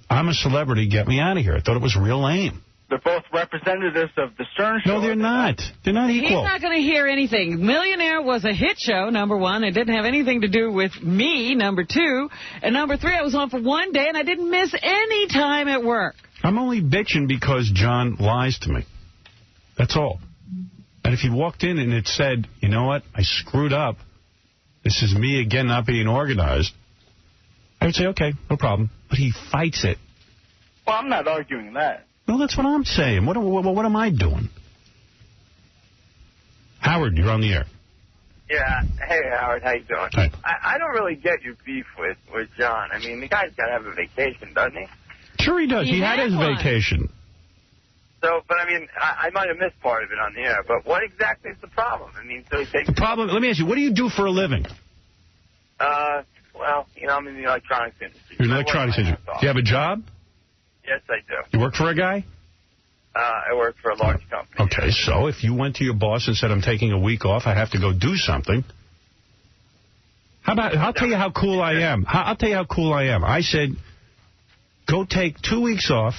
I'm a celebrity, get me out of here. I thought it was real lame. They're both representatives of the Stern Show. No, they're not. They're not equal. He's not going to hear anything. Millionaire was a hit show, number one. It didn't have anything to do with me, number two. And number three, I was on for one day, and I didn't miss any time at work. I'm only bitching because John lies to me. That's all. And if he walked in and it said, you know what, I screwed up, this is me again not being organized, I would say, okay, no problem. But he fights it. Well, I'm not arguing that. Well, that's what I'm saying. What am I doing? Howard, you're on the air. Yeah. Hey, Howard, how you doing? Hi. I don't really get your beef with John. I mean, the guy's got to have a vacation, doesn't he? Sure he does. He had his vacation. So, but I mean, I might have missed part of it on the air, but what exactly is the problem? I mean, so he takes... The problem, let me ask you, what do you do for a living? Well, you know, I'm in the electronics industry. You're in the electronics industry. Do you have a job? Yes, I do. You work for a guy? I work for a large company. Okay, so if you went to your boss and said, I'm taking a week off, I have to go do something. How about, I'll tell you how cool I am. I'll tell you how cool I am. I said, go take 2 weeks off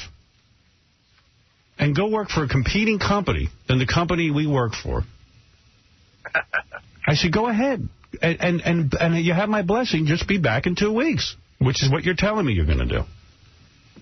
and go work for a competing company than the company we work for. I said, go ahead. And you have my blessing. Just be back in 2 weeks, which is what you're telling me you're going to do.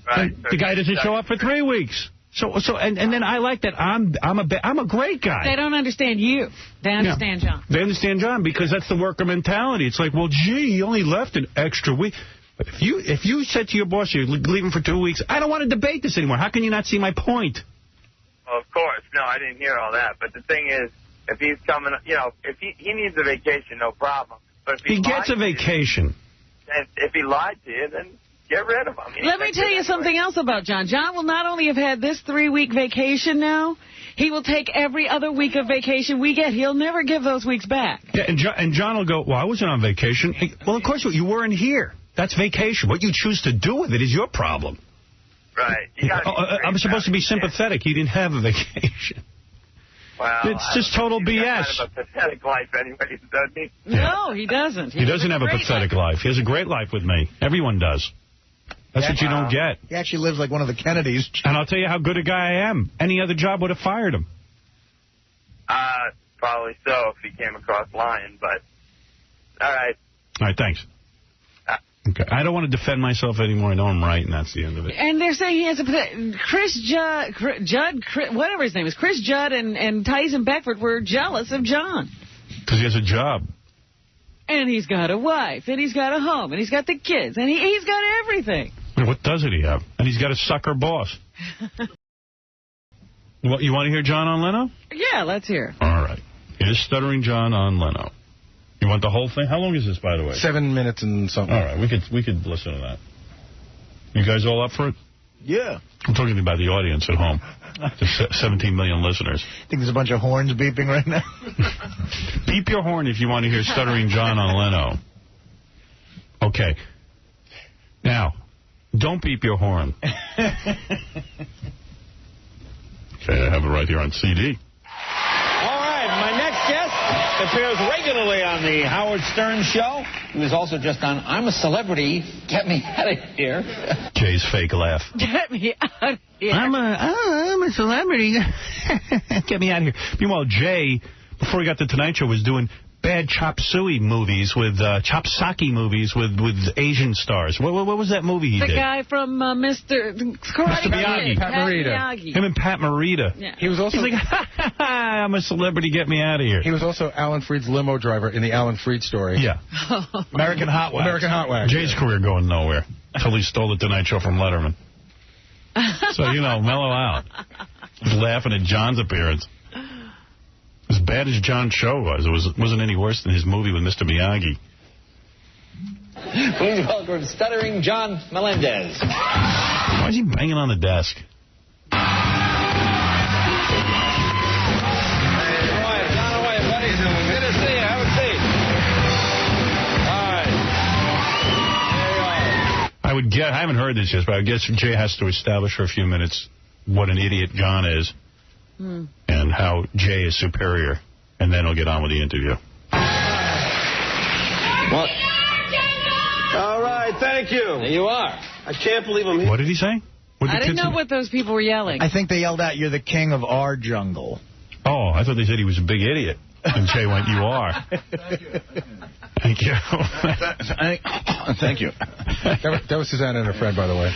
Right. The guy doesn't show up for 3 weeks. So and then I like that I'm a great guy. They don't understand you. They understand John. They understand John because that's the worker mentality. It's like, well, gee, you only left an extra week. But if you said to your boss you're leaving for 2 weeks, I don't want to debate this anymore. How can you not see my point? Well, of course. No, I didn't hear all that. But the thing is, if he's coming, you know, if he needs a vacation, no problem. But if he gets a vacation. If he lied to you, then get rid of him. Let me tell you something else about John. John will not only have had this 3-week vacation now, he will take every other week of vacation we get. He'll never give those weeks back. Yeah, and John will go, well, I wasn't on vacation. Well, of course, you weren't here. That's vacation. What you choose to do with it is your problem. Right. I'm supposed to be sympathetic. He didn't have a vacation. Well, it's just total BS. Kind of a pathetic life anyway, doesn't he? No, he doesn't. He doesn't have a pathetic life. He has a great life with me. Everyone does. That's what you don't get. He actually lives like one of the Kennedys. And I'll tell you how good a guy I am. Any other job would have fired him. Probably so if he came across lying, but all right. All right, thanks. Okay. I don't want to defend myself anymore. I know I'm right, and that's the end of it. And they're saying he has a... Chris Judd, whatever his name is, Chris Judd and Tyson Beckford were jealous of John. Because he has a job. And he's got a wife, and he's got a home, and he's got the kids, and he's got everything. What doesn't he have? And he's got a sucker boss. What, you want to hear John on Leno? Yeah, let's hear. All right. Here's Stuttering John on Leno. You want the whole thing? How long is this, by the way? 7 minutes and something. All right, we could listen to that. You guys all up for it? Yeah. I'm talking about the audience at home. There's 17 million listeners. I think there's a bunch of horns beeping right now. Beep your horn if you want to hear Stuttering John on Leno. Okay. Now, don't beep your horn. Okay, I have it right here on CD. All right, my next guest appears regularly on the Howard Stern Show. He was also just on I'm a Celebrity, Get Me Out of Here. Jay's fake laugh. Get me out of here. I'm a celebrity. Get me out of here. Meanwhile, Jay, before he got the Tonight Show, was doing bad chop suey movies with chop sake movies with Asian stars. What was that movie he did? The guy from Mr. Miyagi. Pat Morita. Him and Pat Morita. Yeah. He was also He's like, I'm a celebrity, get me out of here. He was also Alan Freed's limo driver in the Alan Freed story. Yeah. American Hot Wax. American Hot Wax. Jay's career going nowhere until he stole the Tonight Show from Letterman. So, mellow out. He's laughing at John's appearance. As bad as John's show was, it wasn't any worse than his movie with Mr. Miyagi. Please welcome stuttering John Melendez. Why is he banging on the desk? I haven't heard this yet, but I guess Jay has to establish for a few minutes what an idiot John is and how Jay is superior, and then he'll get on with the interview. What? All right, thank you. There you are. I can't believe I'm here. What did he say? I didn't know what those people were yelling. I think they yelled out, "You're the king of our jungle." Oh, I thought they said he was a big idiot. And Jay went, "You are." Thank you. Thank you. That was Susanna and her friend, by the way.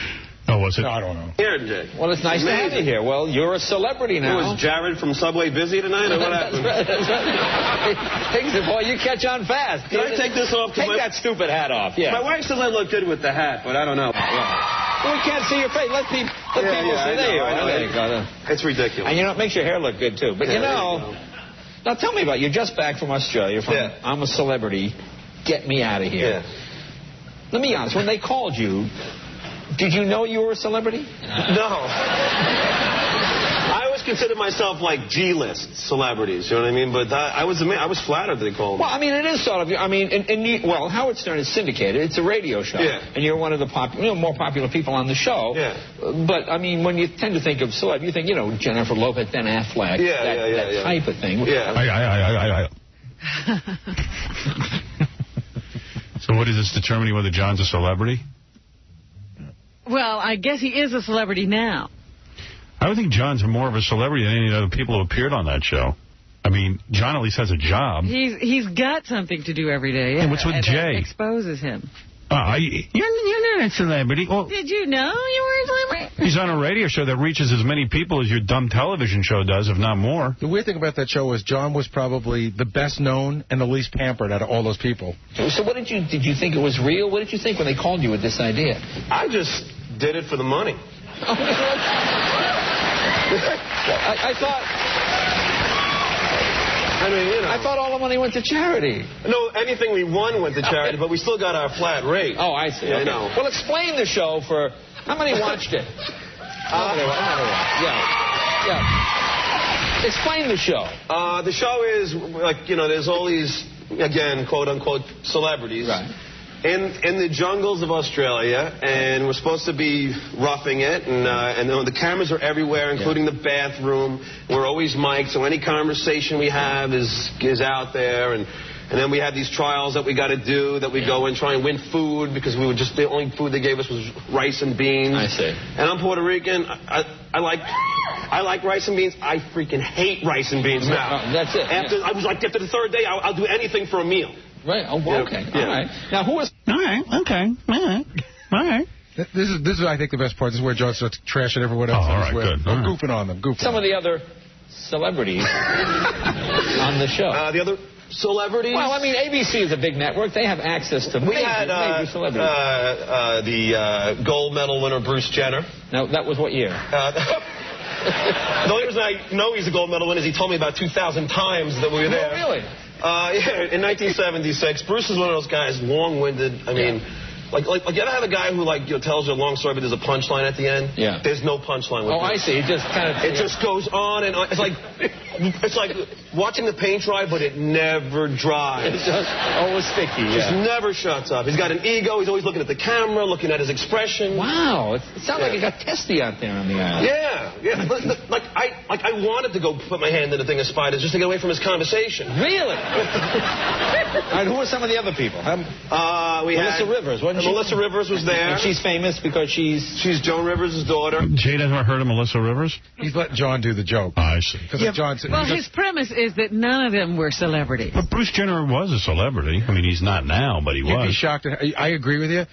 Oh, was it? No, I don't know. Here, Jay. Well, it's nice to have you here. Well, you're a celebrity now. Was Jared from Subway busy tonight, or what happened? That's right. Things are, boy, you catch on fast. Can I take this off? Take that stupid hat off, yeah. My wife says I look good with the hat, but I don't know. Well, we can't see your face. Let people see. There you go. It's ridiculous. And, it makes your hair look good, too. But, now tell me about it. You're just back from Australia. I'm a celebrity. Get me out of here. Yeah. Let me be honest. When they called you, did you know you were a celebrity? No. I always considered myself like G-list celebrities, you know what I mean? But I was flattered they called me. Well, I mean, it is sort of, Howard Stern is syndicated. It's a radio show. Yeah. And you're one of the more popular people on the show. Yeah. But, I mean, when you tend to think of celeb, you think, Jennifer Lopez, Ben Affleck, that type of thing. Yeah. So what is this determining whether John's a celebrity? Well, I guess he is a celebrity now. I would think John's more of a celebrity than any other people who appeared on that show. I mean, John at least has a job. He's got something to do every day. And what's with Jay? That exposes him. You're not a celebrity. Well, did you know you were a celebrity? He's on a radio show that reaches as many people as your dumb television show does, if not more. The weird thing about that show was John was probably the best known and the least pampered out of all those people. So what did you think it was real? What did you think when they called you with this idea? I just did it for the money. I thought... I thought all the money went to charity. No, anything we won went to charity, but we still got our flat rate. Oh, I see. Okay. Well, explain the show for... How many watched it? Yeah. Explain the show. The show is, there's all these, again, quote-unquote, celebrities. Right. In the jungles of Australia, and we're supposed to be roughing it, and the cameras are everywhere, including the bathroom. We're always mic'd, so any conversation we have is out there, and then we have these trials that we got to do, that we go and try and win food, because the only food they gave us was rice and beans. I see. And I'm Puerto Rican. I like rice and beans. I freaking hate rice and beans now. That's it. After the third day, I'll do anything for a meal. Right. Oh, well, okay. Yeah. All right. Now, who was... All right. Okay. All right. This is, I think, the best part. This is where John starts trashing everyone else. Oh, all right, good. Goofing on them. Some of the other celebrities on the show. The other celebrities? Well, I mean, ABC is a big network. They have access to major celebrities. The gold medal winner, Bruce Jenner. Now, that was what year? The only reason I know he's a gold medal winner is he told me about 2,000 times that we were there. Oh, really? In 1976. Bruce is one of those guys, long-winded. I mean, like you ever have a guy who tells you a long story, but there's a punchline at the end? Yeah. There's no punchline with I see. It just kind of... It just goes on and on. It's like watching the paint dry, but it never dries. It's just always sticky. Just never shuts up. He's got an ego. He's always looking at the camera, looking at his expression. Wow. It sounds like it got testy out there on the island. Yeah. Yeah, like I wanted to go put my hand in the thing of spiders just to get away from his conversation. Really? All right, who are some of the other people? We Melissa had Rivers, wasn't she? Melissa Rivers was there. And she's famous because she's Joan Rivers' daughter. Jade hasn't heard of Melissa Rivers? He's letting John do the joke. Oh, I see. Well, his premise is that none of them were celebrities. But Bruce Jenner was a celebrity. I mean, he's not now, but he was. You'd be shocked. I agree with you.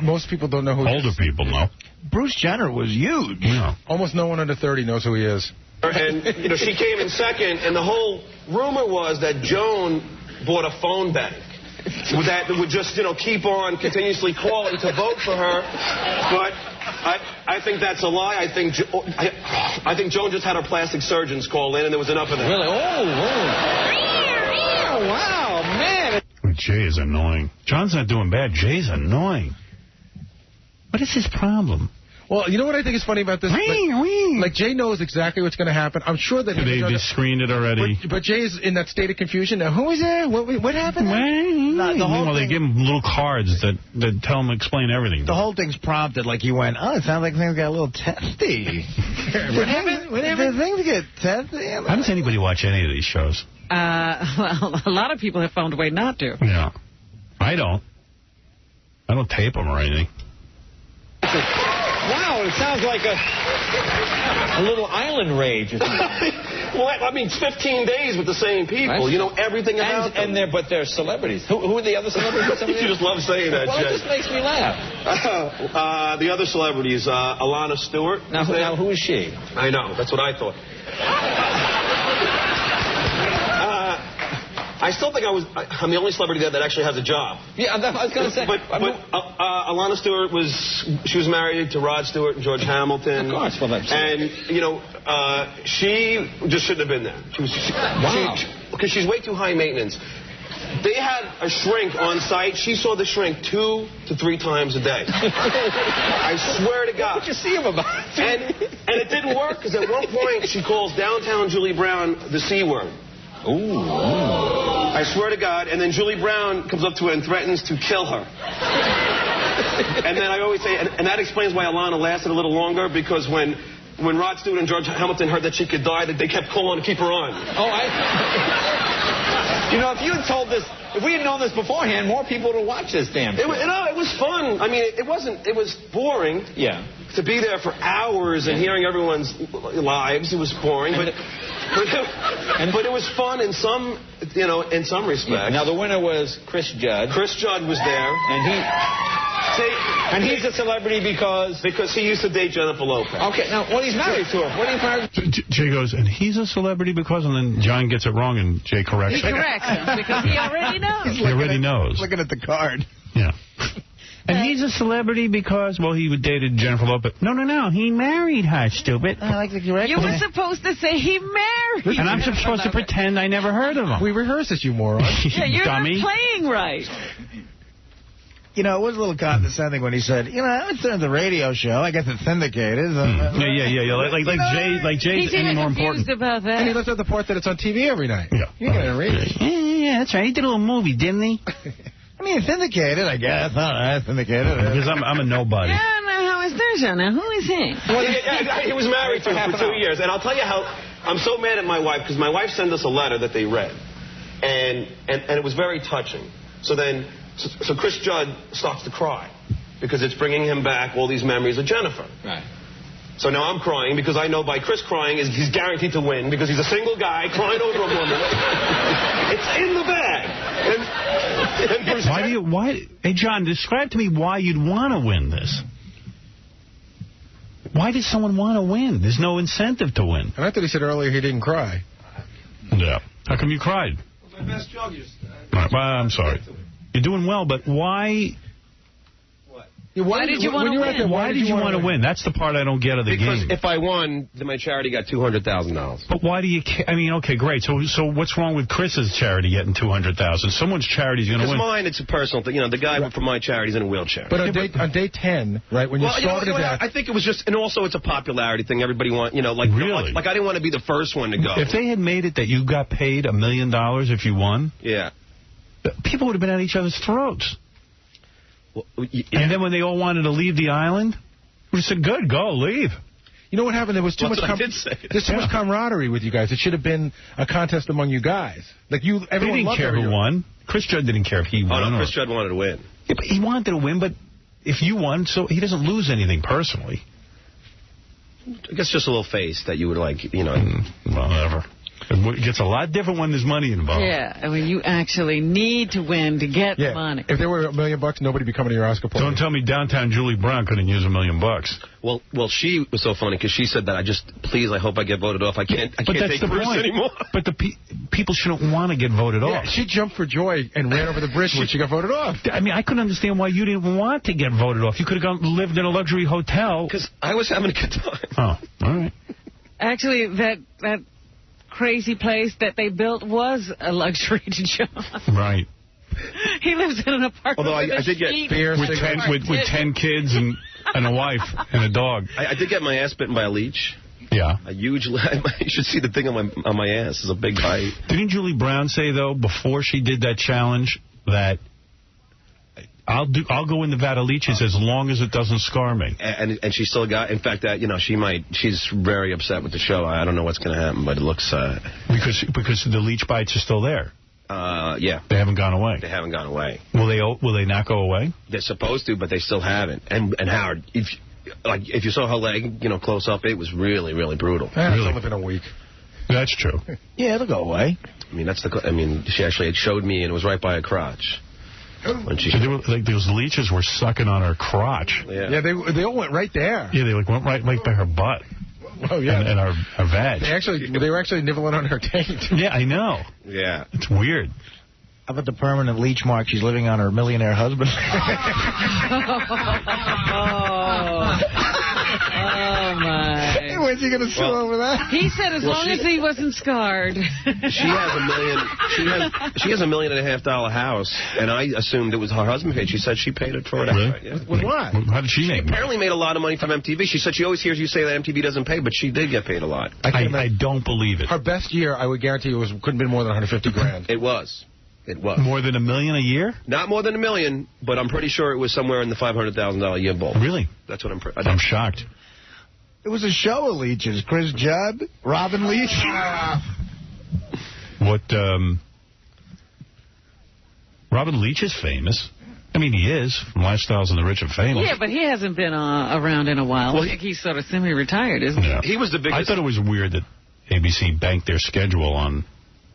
Most people don't know who he is. Older people know. Bruce Jenner was huge. Yeah. Almost no one under 30 knows who he is. And, she came in second, and the whole rumor was that Joan bought a phone bank that would just, keep on continuously calling to vote for her. But I think that's a lie. I think Joan just had her plastic surgeons call in, and there was enough of them. Really? Oh, wow, man. Jay is annoying. John's not doing bad. Jay's annoying. What is his problem? Well, you know what I think is funny about this? Like Jay knows exactly what's going to happen. I'm sure that they screened it already. But Jay's in that state of confusion. Now, who is there? What happened? They give him little cards that tell him explain everything. The whole thing's prompted like he went, it sounds like things got a little testy. What happened? Did things get testy? How does anybody watch any of these shows? Well, a lot of people have found a way not to. Yeah. I don't tape them or anything. Wow, it sounds like a little island rage. Well, I mean, it's 15 days with the same people. Right. You know everything about them. But they're celebrities. Who are the other celebrities? You just love saying that, Well, Jay. it just makes me laugh. The other celebrities, Alana Stewart. Now, who is she? I know. That's what I thought. I still think I'm the only celebrity that actually has a job. Yeah, I was going to say. But Alana Stewart was married to Rod Stewart and George Hamilton. Of course. Well, and, she just shouldn't have been there. Because she's way too high maintenance. They had a shrink on site. She saw the shrink 2 to 3 times a day. I swear to God. What did you see him about? And it didn't work because at one point she calls downtown Julie Brown the C word. Ooh. I swear to God. And then Julie Brown comes up to her and threatens to kill her. And then I always say, and that explains why Alana lasted a little longer, because when Rod Stewart and George Hamilton heard that she could die, that they kept calling to keep her on. If you had told this, if we had known this beforehand, more people would have watched this damn show. It was fun. I mean, it was boring. Yeah. To be there for hours and hearing everyone's lives, it was boring. But it was fun in some respects. Yeah. Now the winner was Chris Judd. Chris Judd was there, and he's a celebrity because he used to date Jennifer Lopez. Okay, now he's married to her. What are you married to? Jay goes, and he's a celebrity because, and then John gets it wrong, and Jay corrects him. He corrects him because he already knows. He already knows. Looking at the card. Yeah. And he's a celebrity because, he dated Jennifer Lopez. No. He married her, stupid. I like the correct. You were supposed to say he married. And I'm supposed to pretend I never heard of him. We rehearse this, you moron. Yeah, you're dummy. not playing right. It was a little condescending when he said, it's the radio show. I guess it's syndicated. Yeah. Like Jay's any more important. About that. And he left out the part that it's on TV every night. Yeah. You're going to radio. Yeah, that's right. He did a little movie, didn't he? I mean, syndicated, I guess. All right, syndicated. Because I'm a nobody. Yeah, how is their show now? Who is he? He was married to her for 2 years. And I'll tell you how I'm so mad at my wife, because my wife sent us a letter that they read. And it was very touching. So Chris Judd starts to cry because it's bringing him back all these memories of Jennifer. Right. So now I'm crying because I know by Chris crying he's guaranteed to win because he's a single guy crying over a woman. It's in the bag. Hey, John, describe to me why you'd want to win this. Why does someone want to win? There's no incentive to win. And I thought he said earlier he didn't cry. Yeah. How come you cried? My best job. Well, I'm sorry. You're doing well, but why... Why did you want to win? Why did you want to win? That's the part I don't get of the game. Because if I won, then my charity got $200,000. But why do you care? I mean, okay, great. So what's wrong with Chris's charity getting $200,000? Someone's charity's going to win. Because mine, it's a personal thing. The guy from my charity's in a wheelchair. But on day 10, right, when you started that... I think it was just... And also, it's a popularity thing. Everybody wants... Really? Like, I didn't want to be the first one to go. If they had made it that you got paid $1 million if you won... Yeah. People would have been at each other's throats. Well, yeah. And then when they all wanted to leave the island, we said, good, go, leave. You know what happened? There was too much there's too much camaraderie with you guys. It should have been a contest among you guys. Like everyone didn't care who won. Chris Judd didn't care if he won. Oh, no, Chris Judd wanted to win. Yeah, but he wanted to win, but if you won, so he doesn't lose anything personally. I guess just a little face that you would like, Whatever. It gets a lot different when there's money involved. Yeah, I mean, you actually need to win to get the money. If there were $1 million, nobody would be coming to your Oscar party. Don't tell me downtown Julie Brown couldn't use $1 million. Well, she was so funny because she said that I hope I get voted off. I can't take Bruce anymore. But the people shouldn't want to get voted off. She jumped for joy and ran over the bridge when she got voted off. I mean, I couldn't understand why you didn't want to get voted off. You could have lived in a luxury hotel. Because I was having a good time. Oh, all right. Actually, that crazy place that they built was a luxury to John. Right. He lives in an apartment. Although I did get beer with 10 kids and a wife and a dog. I did get my ass bitten by a leech. Yeah. A huge. You should see the thing on my ass. It's a big bite. Didn't Julie Brown say though before she did that challenge that I'll go in the vat of leeches as long as it doesn't scar me? And she still got. In fact, that she's very upset with the show. I don't know what's going to happen, but it looks because the leech bites are still there. Yeah. They haven't gone away. They haven't gone away. Will they not go away? They're supposed to, but they still haven't. And Howard, if you saw her leg, close up, it was really, really brutal. It's only been a week. That's true. Yeah, it'll go away. She actually had showed me, and it was right by her crotch. When those leeches were sucking on her crotch. Yeah, they all went right there. Yeah, they went right by her butt. Oh yeah, and our vag. They were actually nibbling on her taint. Yeah, I know. Yeah, it's weird. How about the permanent leech mark she's living on her millionaire husband? Oh, my. When's he going to sue over that? He said as long as he wasn't scarred. She has $1.5 million house, and I assumed it was her husband paid. She said she paid it for it. Really? Yeah. With what? How did she make apparently made a lot of money from MTV. She said she always hears you say that MTV doesn't pay, but she did get paid a lot. I don't believe it. Her best year, I would guarantee you, couldn't have been more than $150,000. It was. More than $1 million a year? Not more than $1 million, but I'm pretty sure it was somewhere in the $500,000 a year ball. Really? That's what I'm shocked. It was a show of leeches. Chris Judd, Robin Leach. Robin Leach is famous. I mean, he is from Lifestyles and the Rich and Famous. Yeah, but he hasn't been around in a while. I think he's sort of semi-retired, isn't he? He was the biggest. I thought it was weird that ABC banked their schedule on,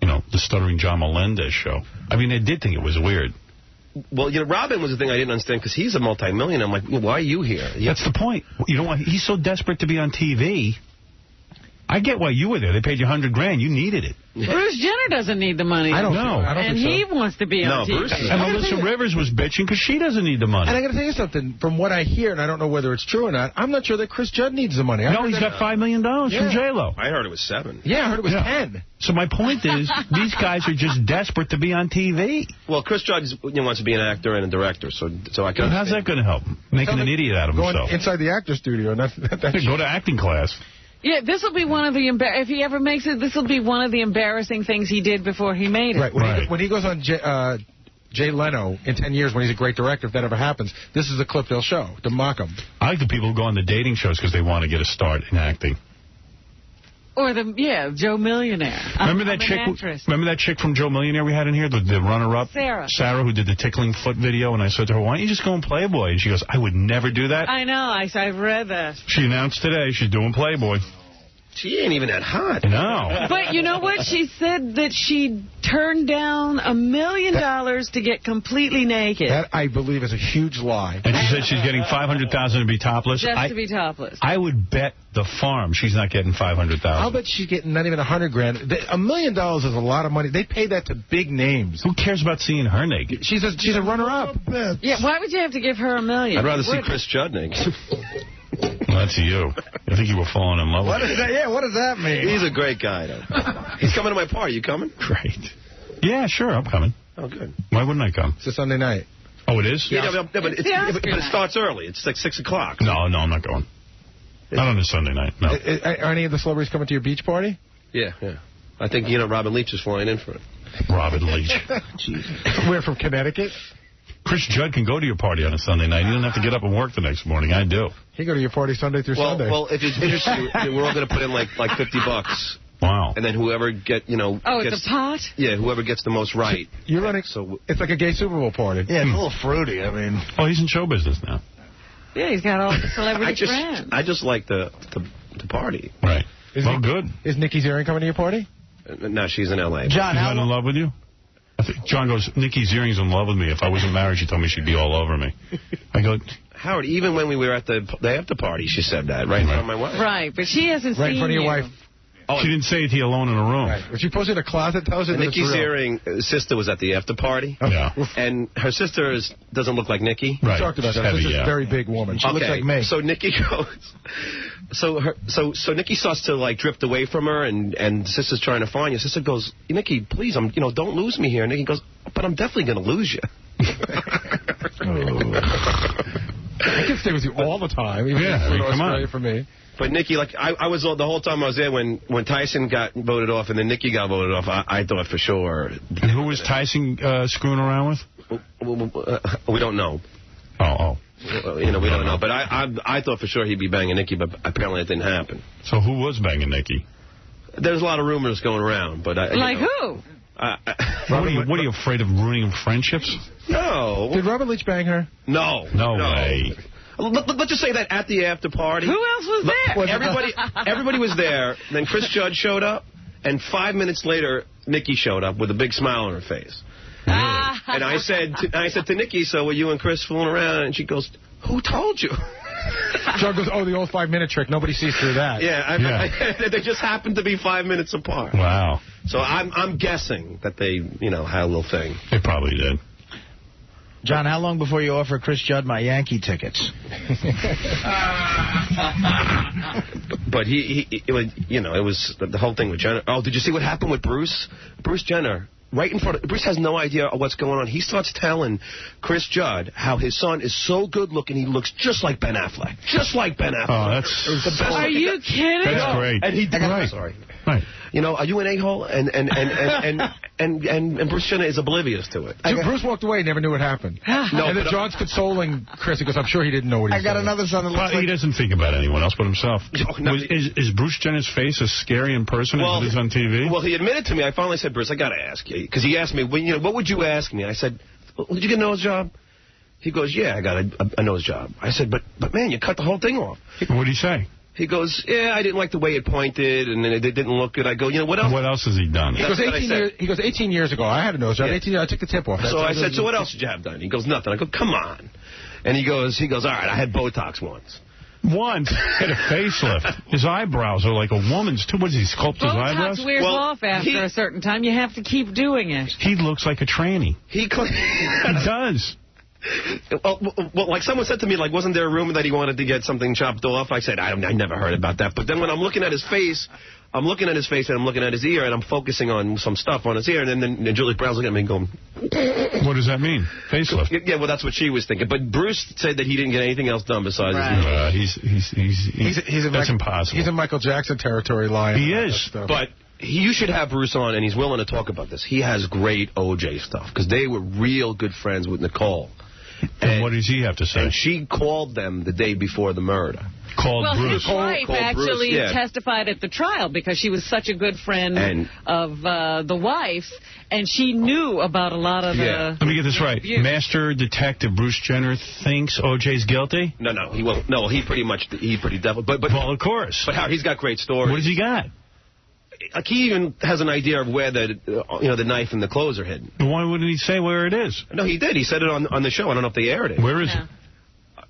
the Stuttering John Melendez show. I mean, they did think it was weird. Well, Robin was the thing I didn't understand because he's a multi-millionaire. I'm like, why are you here? That's the point. He's so desperate to be on TV. I get why you were there. They paid you $100,000. You needed it. Bruce Jenner doesn't need the money. I don't know. And he wants to be on TV. And Melissa Rivers was bitching because she doesn't need the money. And I got to tell you something. From what I hear, and I don't know whether it's true or not, I'm not sure that Chris Judd needs the money. No, he's got $5 million from J-Lo. I heard it was 7. Yeah, I heard it was 10. So my point is, these guys are just desperate to be on TV. Well, Chris Judd wants to be an actor and a director, so I can. How's that going to help? Making an idiot out of himself. Going inside the actor studio. Go to acting class. Yeah, this will be one of the if he ever makes it, this will be one of the embarrassing things he did before he made it. Right. When he goes on Jay Leno in 10 years when he's a great director, if that ever happens, this is the clip they'll show to mock him. I like the people who go on the dating shows because they want to get a start in acting. Or Joe Millionaire. Remember that chick from Joe Millionaire we had in here, the runner-up? Sarah, who did the tickling foot video, and I said to her, why don't you just go in Playboy? And she goes, I would never do that. I know, I've read that. She announced today she's doing Playboy. She ain't even that hot. No. But you know what? She said that she turned down $1 million to get completely naked. That, I believe, is a huge lie. And she said she's getting $500,000 to be topless. Just to be topless. I would bet the farm she's not getting $500,000. I'll bet she's getting not even $100,000. $1 million is a lot of money. They pay that to big names. Who cares about seeing her naked? She's a runner-up. Yeah, why would you have to give her $1 million? I'd rather see Chris Judd naked. Well, that's you. I think you were falling in love with him. What does that mean? He's a great guy, though. He's coming to my party. You coming? Great. Yeah, sure, I'm coming. Oh, good. Why wouldn't I come? It's a Sunday night. Oh, it is? Yeah, but it starts early. It's like 6 o'clock. No, I'm not going. Not on a Sunday night, no. Are any of the celebrities coming to your beach party? Yeah. I think, Robin Leach is flying in for it. Robin Leach. We're from Connecticut? Chris Judd can go to your party on a Sunday night. He doesn't have to get up and work the next morning. I do. He go to your party Sunday through Sunday. Well, if it's interesting, we're all going to put in like $50. Wow. And then whoever it's a pot? Yeah, whoever gets the most right. You're running. So it's like a gay Super Bowl party. Yeah, it's a little fruity. I mean. Oh, he's in show business now. Yeah, he's got all the celebrity friends. I just like the party. Right. Good. Is Nikki Ziering coming to your party? No, she's in L.A. John, she's not in love with you? I think John goes, Nikki Ziering's in love with me. If I wasn't married, she told me she'd be all over me. I go, Howard, even when we were at the after party, she said that, right in front of my wife. Right, but she hasn't right seen in front of your wife. Oh, she didn't say it to you alone in a room. Right. When she posted in a closet, tells you that Nikki Ziering's sister was at the after party. Yeah. And her sister doesn't look like Nikki. Right. We talked about that. She's a very big woman. She looks like me. So Nikki goes... So Nikki starts to, like, drift away from her, and the sister's trying to find you. Sister goes, Nikki, please, don't lose me here. And Nikki goes, but I'm definitely going to lose you. I can stay with you all the time. Even come on. For me. But Nikki, like, I was the whole time I was there when Tyson got voted off and then Nikki got voted off, I thought for sure. And who was Tyson screwing around with? We don't know. Oh. We don't know. But I thought for sure he'd be banging Nikki, but apparently it didn't happen. So who was banging Nikki? There's a lot of rumors going around, but who? What are you afraid of ruining friendships? No. Did Robert Leach bang her? No. No way. Let's just say that at the after party. Who else was there? Everybody was there. Then Chris Judd showed up, and 5 minutes later, Nikki showed up with a big smile on her face. And I said to Nikki, so were you and Chris fooling around? And she goes, who told you? John goes, the old 5-minute trick. Nobody sees through that. Yeah, they just happened to be 5 minutes apart. Wow. So I'm guessing that they, had a little thing. They probably did. John, how long before you offer Chris Judd my Yankee tickets? But it was the whole thing with Jenner. Oh, did you see what happened with Bruce? Bruce Jenner. Right in front of... Bruce has no idea what's going on. He starts telling Chris Judd how his son is so good-looking, he looks just like Ben Affleck. Just like Ben Affleck. Oh, that's... the best Are you kidding? That's great. And he... Right. Sorry. Right. Are you an a-hole? And Bruce Jenner is oblivious to it. Bruce walked away and never knew what happened. And then John's consoling Chris because I'm sure he didn't know what he said. I got another son that looks he doesn't think about anyone else but himself. Is Bruce Jenner's face as scary in person as it is on TV? Well, he admitted to me. I finally said, Bruce, I got to ask you. Because he asked me, what would you ask me? I said, did you get a nose job? He goes, yeah, I got a nose job. I said, but man, you cut the whole thing off. What did he say? He goes, yeah, I didn't like the way it pointed, and it didn't look good. I go, what else? What else has he done? He goes, 18 years ago, I had a nose job. 18 years, I took the tip off. So I said, so what else did you have done? He goes, nothing. I go, come on. And he goes, all right, I had Botox once. Once? Had a facelift. His eyebrows are like a woman's, too. What does he sculpt his eyebrows? Botox wears off after a certain time. You have to keep doing it. He looks like a tranny. He does. Well, like someone said to me, like, wasn't there a rumor that he wanted to get something chopped off? I said, I never heard about that. But then when I'm looking at his face, I'm looking at his face and I'm looking at his ear and I'm focusing on some stuff on his ear. And then Julie Brown's looking at me and going... What does that mean? Facelift? Yeah, well, that's what she was thinking. But Bruce said that he didn't get anything else done besides his ear. That's impossible. He's in Michael Jackson territory lying. He is. But... You should have Bruce on, and he's willing to talk about this. He has great O.J. stuff, because they were real good friends with Nicole. And what does he have to say? And she called them the day before the murder. Called Bruce. His wife actually testified at the trial because she was such a good friend of the wife's, and she knew about a lot of the... Let me get this right. Master Detective Bruce Jenner thinks O.J.'s guilty? No, he won't. No, he pretty devil. But well, of course. But Howard, he's got great stories. What has he got? Like, he even has an idea of where the knife and the clothes are hidden. Why wouldn't he say where it is? No, he did. He said it on the show. I don't know if they aired it. Where is it?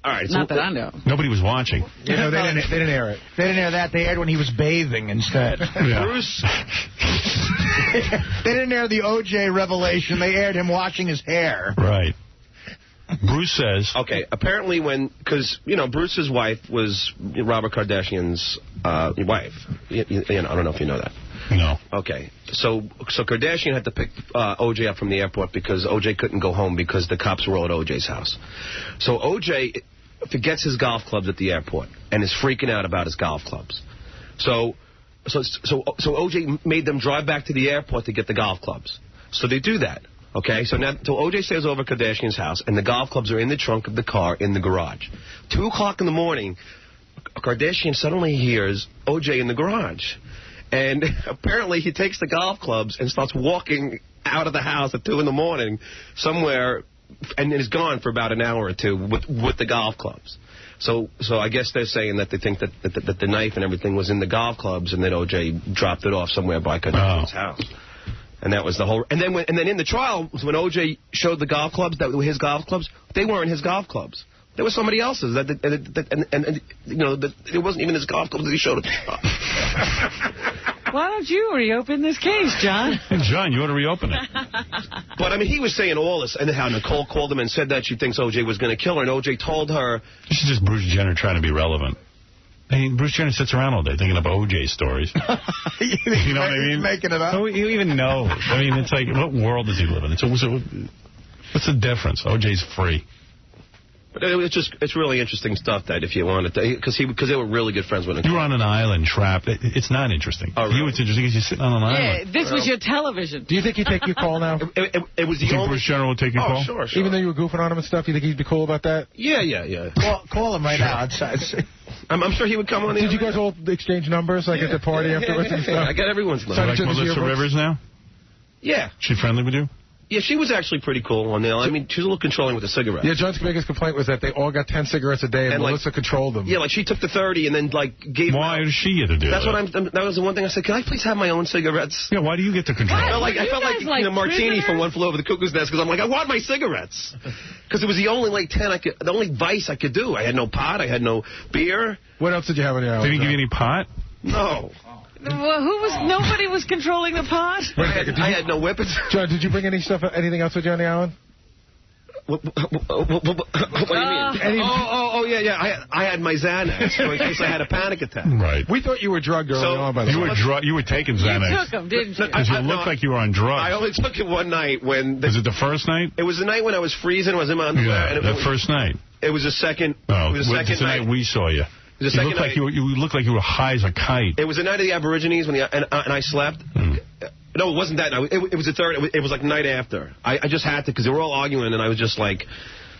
All right. Not that I know. Nobody was watching. They didn't air it. They didn't air that. They aired when he was bathing instead. Bruce. They didn't air the O.J. revelation. They aired him washing his hair. Right. Bruce says... Okay, apparently because, Bruce's wife was Robert Kardashian's wife. I don't know if you know that. No. Okay, so Kardashian had to pick O.J. up from the airport because O.J. couldn't go home because the cops were all at O.J.'s house. So O.J. forgets his golf clubs at the airport and is freaking out about his golf clubs. So O.J. made them drive back to the airport to get the golf clubs. So they do that. Okay, so O.J. stays over at Kardashian's house, and the golf clubs are in the trunk of the car in the garage. 2 o'clock in the morning, Kardashian suddenly hears O.J. in the garage. And apparently he takes the golf clubs and starts walking out of the house at 2 in the morning somewhere, and is gone for about an hour or two with the golf clubs. So I guess they're saying that they think that the knife and everything was in the golf clubs, and that O.J. dropped it off somewhere by Kardashian's house. And that was the whole. And then in the trial, when O.J. showed the golf clubs that were his golf clubs, they weren't his golf clubs. They were somebody else's. And it wasn't even his golf clubs that he showed at the trial. Why don't you reopen this case, John? John, you ought to reopen it. But, I mean, he was saying all this, and how Nicole called him and said that she thinks O.J. was going to kill her, and O.J. told her... This is just Bruce Jenner trying to be relevant. I mean, Bruce Jenner sits around all day thinking of O.J. stories. You know what I mean? Making it up. Who even knows? I mean, it's like, what world does he live in? What's the difference? O.J.'s free. But it's really interesting stuff that if you wanted to, because they were really good friends with him. You were on an island trapped. It's not interesting. Oh, really? You, it's interesting because you're sitting on an island. Yeah, this was your television. Do you think he'd take your call now? It was the you think Bruce Jenner will take your call? Sure. Even though you were goofing on him and stuff, you think he'd be cool about that? Yeah. Call him right now. I'm sure he would come on. Did you guys all exchange numbers like at the party afterwards and stuff? I got everyone's number. So like Melissa Rivers now? Yeah. She friendly with you? Yeah, she was actually pretty cool on there. I mean, she was a little controlling with the cigarettes. Yeah, John's biggest complaint was that they all got 10 cigarettes a day, and Melissa controlled them. Yeah, like she took the 30 and then gave. Why does she get to do That's that? That was the one thing I said. Can I please have my own cigarettes? Yeah, why do you get to control? I felt like Martini from One Flew Over the Cuckoo's Nest, because I'm like, I want my cigarettes, because it was the only 10 the only vice I could do. I had no pot, I had no beer. What else did you have on your island? Did he give you any pot? No. Well, nobody was controlling the pot? I had no weapons. John, did you bring anything else with you on the island? What do you mean? Yeah. I had my Xanax in case I had a panic attack. Right. We thought you were drugged early on, by the way. You were taking Xanax. You took them, didn't you? Because you looked like you were on drugs. I only took it one night when... Was it the first night? It was the night when I was freezing. I was in my underwear. Yeah, the first night. It was the second... Oh, it was the second night we saw you. You looked like you were high as a kite. It was the night of the Aborigines and I slept. No, it wasn't that night. It was the third. It was like the night after. I just had to because they were all arguing and I was just like,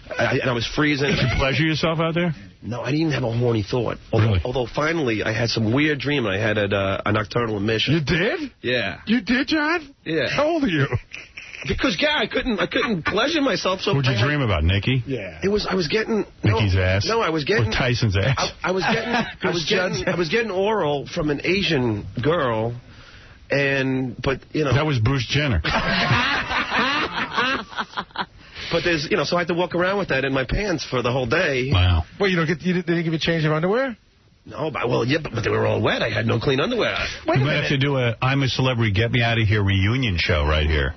I was freezing. Did you pleasure yourself out there? No, I didn't have a horny thought. Although finally I had some weird dream and I had a nocturnal emission. You did? Yeah. You did, John? Yeah. How old are you? Because I couldn't pleasure myself. So what'd you dream about, Nikki? Yeah. I was getting Nikki's ass. No, I was getting or Tyson's ass. I was getting oral from an Asian girl, but that was Bruce Jenner. But there's so I had to walk around with that in my pants for the whole day. Wow. Well, you didn't give you a change of underwear? No, but they were all wet. I had no clean underwear. We're going to have to do a I'm a Celebrity, Get Me Out of Here reunion show right here.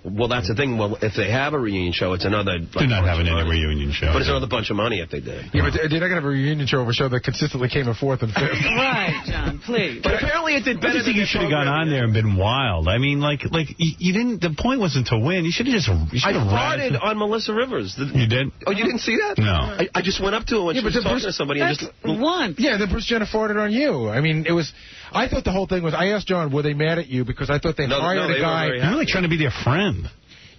Well, that's the thing. Well, if they have a reunion show, it's another... They're not having any reunion show. But it's another bunch of money if they did. Yeah, but they're not going to have a reunion show of a show that consistently came in 4th and 5th. Right, John, please. But apparently it did better than you should have gone on there and been wild. I mean, like you didn't... The point wasn't to win. You should have just... I farted on Melissa Rivers. You did? Oh, you didn't see that? No. I just went up to her when she was talking to somebody and just... Once. Yeah, then Bruce Jenner farted on you. I mean, it was... I thought the whole thing was... I asked John, were they mad at you? Because I thought they hired a guy... You're really trying to be their friend.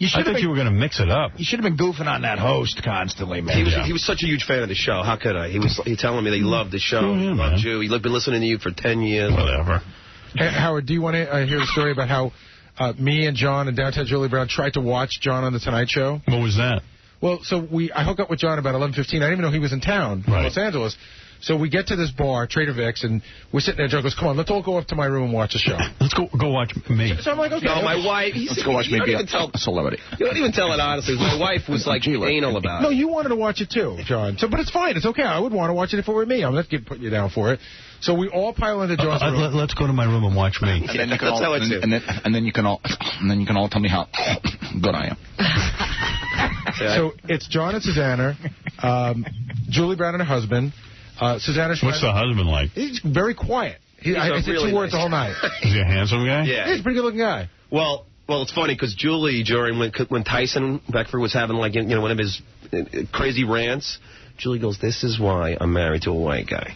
I thought you were going to mix it up. You should have been goofing on that host constantly, man. He was such a huge fan of the show. How could I? He telling me that he loved the show. He loved you. He'd been listening to you for 10 years. Whatever. Hey, Howard, do you want to hear the story about how me and John and Downtown Julie Brown tried to watch John on The Tonight Show? What was that? Well, so I hooked up with John about 11:15. I didn't even know he was in town in Los Angeles. So we get to this bar, Trader Vic's, and we're sitting there. John goes, come on, let's all go up to my room and watch a show. Let's go watch me. So I'm like, okay. No, my wife... Let's go watch me be a celebrity. You don't even tell it honestly. My wife was like anal about it. No, you wanted to watch it too, John. But it's fine. It's okay. I would want to watch it if it were me. I'm not putting you down for it. So we all pile into John's room. Let's go to my room and watch me. And then you can all, and then you can all tell me how good I am. So it's John and Susanna, Julie Brown and her husband. Susanna. What's the husband like? He's very quiet. I said really 2 words the whole night. Is he a handsome guy? Yeah. He's a pretty good-looking guy. Well, it's funny because Julie, during when Tyson Beckford was having one of his crazy rants, Julie goes, "This is why I'm married to a white guy."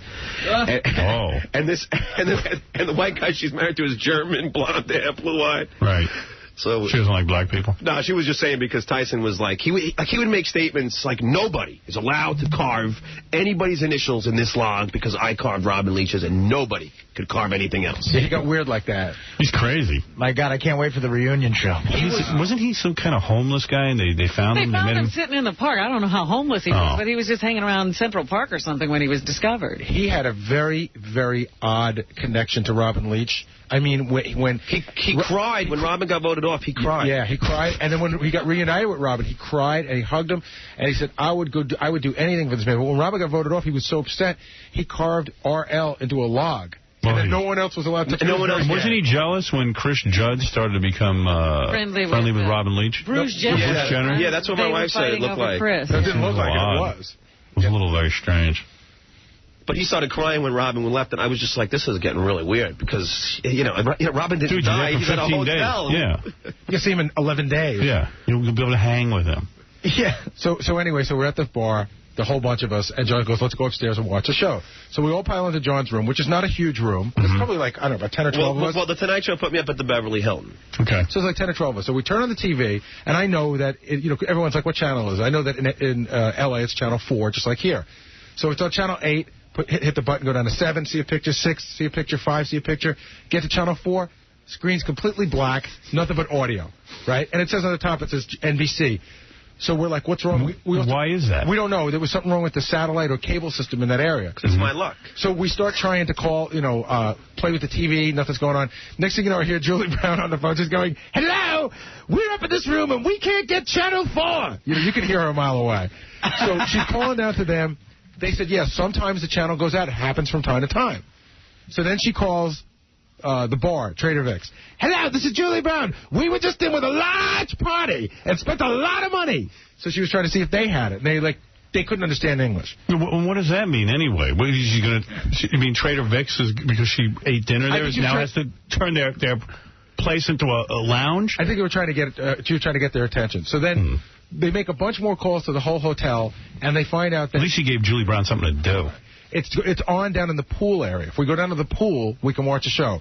And the white guy she's married to is German, blonde hair, blue eyed. Right. So she doesn't like black people? No, she was just saying because Tyson was like, he would make statements like, nobody is allowed to carve anybody's initials in this log because I carved Robin Leach's and nobody could carve anything else. Yeah, he got weird like that. He's crazy. My God, I can't wait for the reunion show. Wasn't he some kind of homeless guy and they found him? They found him sitting in the park. I don't know how homeless he was, but he was just hanging around Central Park or something when he was discovered. He had a very, very odd connection to Robin Leach. I mean, when he cried when Robin got voted off. He cried. Yeah, he cried. And then when he got reunited with Robin, he cried and he hugged him. And he said, I would do anything for this man. But when Robin got voted off, he was so upset, he carved RL into a log. And then no one else was allowed to. No one else. Wasn't he jealous when Chris Judd started to become friendly with Robin Leach? Bruce Jenner. Yeah, that's what my wife said it looked like. That didn't look like it was. It was a little very strange. But he started crying when Robin left, and I was just like, this is getting really weird because, Robin didn't die. He's at a hotel. Days. Yeah. You can see him in 11 days. Yeah. You'll be able to hang with him. Yeah. So anyway, we're at the bar, the whole bunch of us, and John goes, let's go upstairs and watch a show. So we all pile into John's room, which is not a huge room. It's probably like, I don't know, about 10 or 12 of us. Well, the Tonight Show put me up at the Beverly Hilton. Okay. So it's like 10 or 12 of us. So we turn on the TV, and I know that, everyone's like, what channel is it? I know that in L.A. it's Channel 4, just like here. So it's on Channel 8. Hit the button, go down to 7, see a picture, 6, see a picture, 5, see a picture. Get to Channel 4, screen's completely black, nothing but audio, right? And it says on the top, it says NBC. So we're like, what's wrong? Why is that? We don't know. There was something wrong with the satellite or cable system in that area. It's my luck. So we start trying to call, play with the TV, nothing's going on. Next thing you know, I hear Julie Brown on the phone just going, hello, we're up in this room and we can't get Channel 4. You can hear her a mile away. So she's calling down to them. They said, yes, sometimes the channel goes out. It happens from time to time. So then she calls the bar, Trader Vic's. Hello, this is Julie Brown. We were just in with a large party and spent a lot of money. So she was trying to see if they had it. And they couldn't understand English. What does that mean anyway? What is she going to... I mean, Trader Vic's is because she ate dinner there now has to turn their place into a lounge? I think they were trying to get she was trying to get their attention. So then... They make a bunch more calls to the whole hotel, and they find out that... At least she gave Julie Brown something to do. It's on down in the pool area. If we go down to the pool, we can watch a show.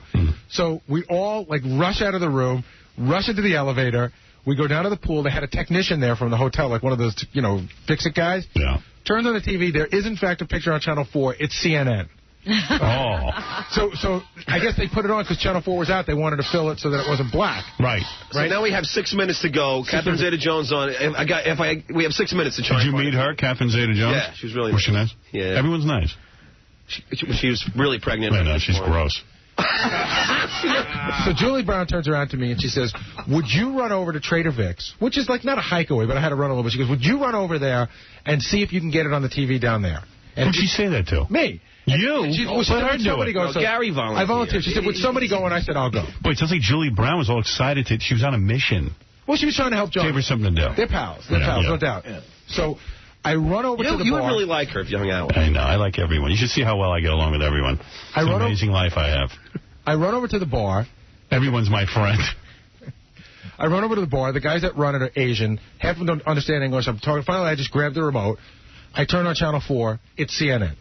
So we all, rush out of the room, rush into the elevator. We go down to the pool. They had a technician there from the hotel, like one of those, fix-it guys. Yeah. Turns on the TV. There is, in fact, a picture on Channel 4. It's CNN. Oh. So I guess they put it on because Channel 4 was out. They wanted to fill it so that it wasn't black. Right. So now we have 6 minutes to go. Catherine Zeta-Jones on. We have 6 minutes to try. Did you meet her, Catherine Zeta-Jones? Yeah, she was really nice. Was she nice? Yeah. Everyone's nice. She was really pregnant. I know, she's gross. So Julie Brown turns around to me and she says, would you run over to Trader Vic's, which is not a hike away, but I had to run a little bit. She goes, would you run over there and see if you can get it on the TV down there? And who'd she say that to? Me. You? Let her do it. Go, Gary volunteered. I volunteered. She said, would somebody go? And I said, I'll go. Wait, it sounds like Julie Brown was all excited. She was on a mission. Well, she was trying to help John. Gave her something to do. They're pals. No doubt. Yeah. So I run over to the bar. You would really like her if you hung out with her. I know. I like everyone. You should see how well I get along with everyone. It's an amazing life I have. I run over to the bar. Everyone's my friend. I run over to the bar. The guys that run it are Asian. Half of them don't understand English. I'm talking. Finally, I just grab the remote. I turn on Channel 4. It's CNN.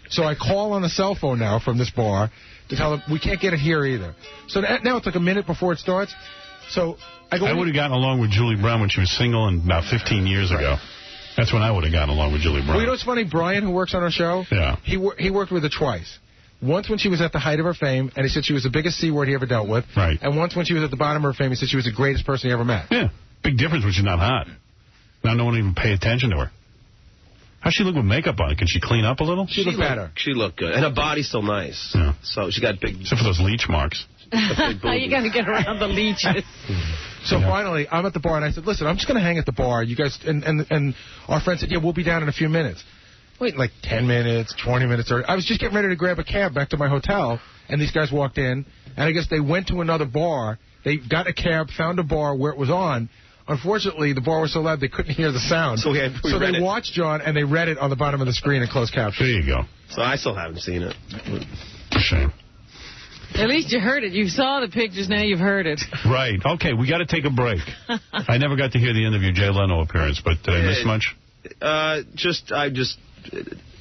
So I call on the cell phone now from this bar to tell them we can't get it here either. So now it's like a minute before it starts. So I would have gotten along with Julie Brown when she was single and about 15 years ago. That's when I would have gotten along with Julie Brown. Well, you know what's funny? Brian, who works on our show, he worked with her twice. Once when she was at the height of her fame, and he said she was the biggest C-word he ever dealt with. Right. And once when she was at the bottom of her fame, he said she was the greatest person he ever met. Yeah. Big difference when she's not hot. Now no one even pay attention to her. How's she look with makeup on? Can she clean up a little? She looked better. She looked good. And her body's still nice. Yeah. So she got big... Except for those leech marks. How you going to get around the leeches? So finally, I'm at the bar, and I said, listen, I'm just going to hang at the bar. You guys... And our friend said, yeah, we'll be down in a few minutes. Wait, 10 minutes, 20 minutes. I was just getting ready to grab a cab back to my hotel, and these guys walked in, and I guess they went to another bar. They got a cab, found a bar where it was on. Unfortunately, the bar was so loud they couldn't hear the sound. So they watched John, and they read it on the bottom of the screen in closed caption. There you go. So I still haven't seen it. Shame. At least you heard it. You saw the pictures, now you've heard it. Right. Okay, we got to take a break. I never got to hear the end of your Jay Leno appearance, but did I miss much?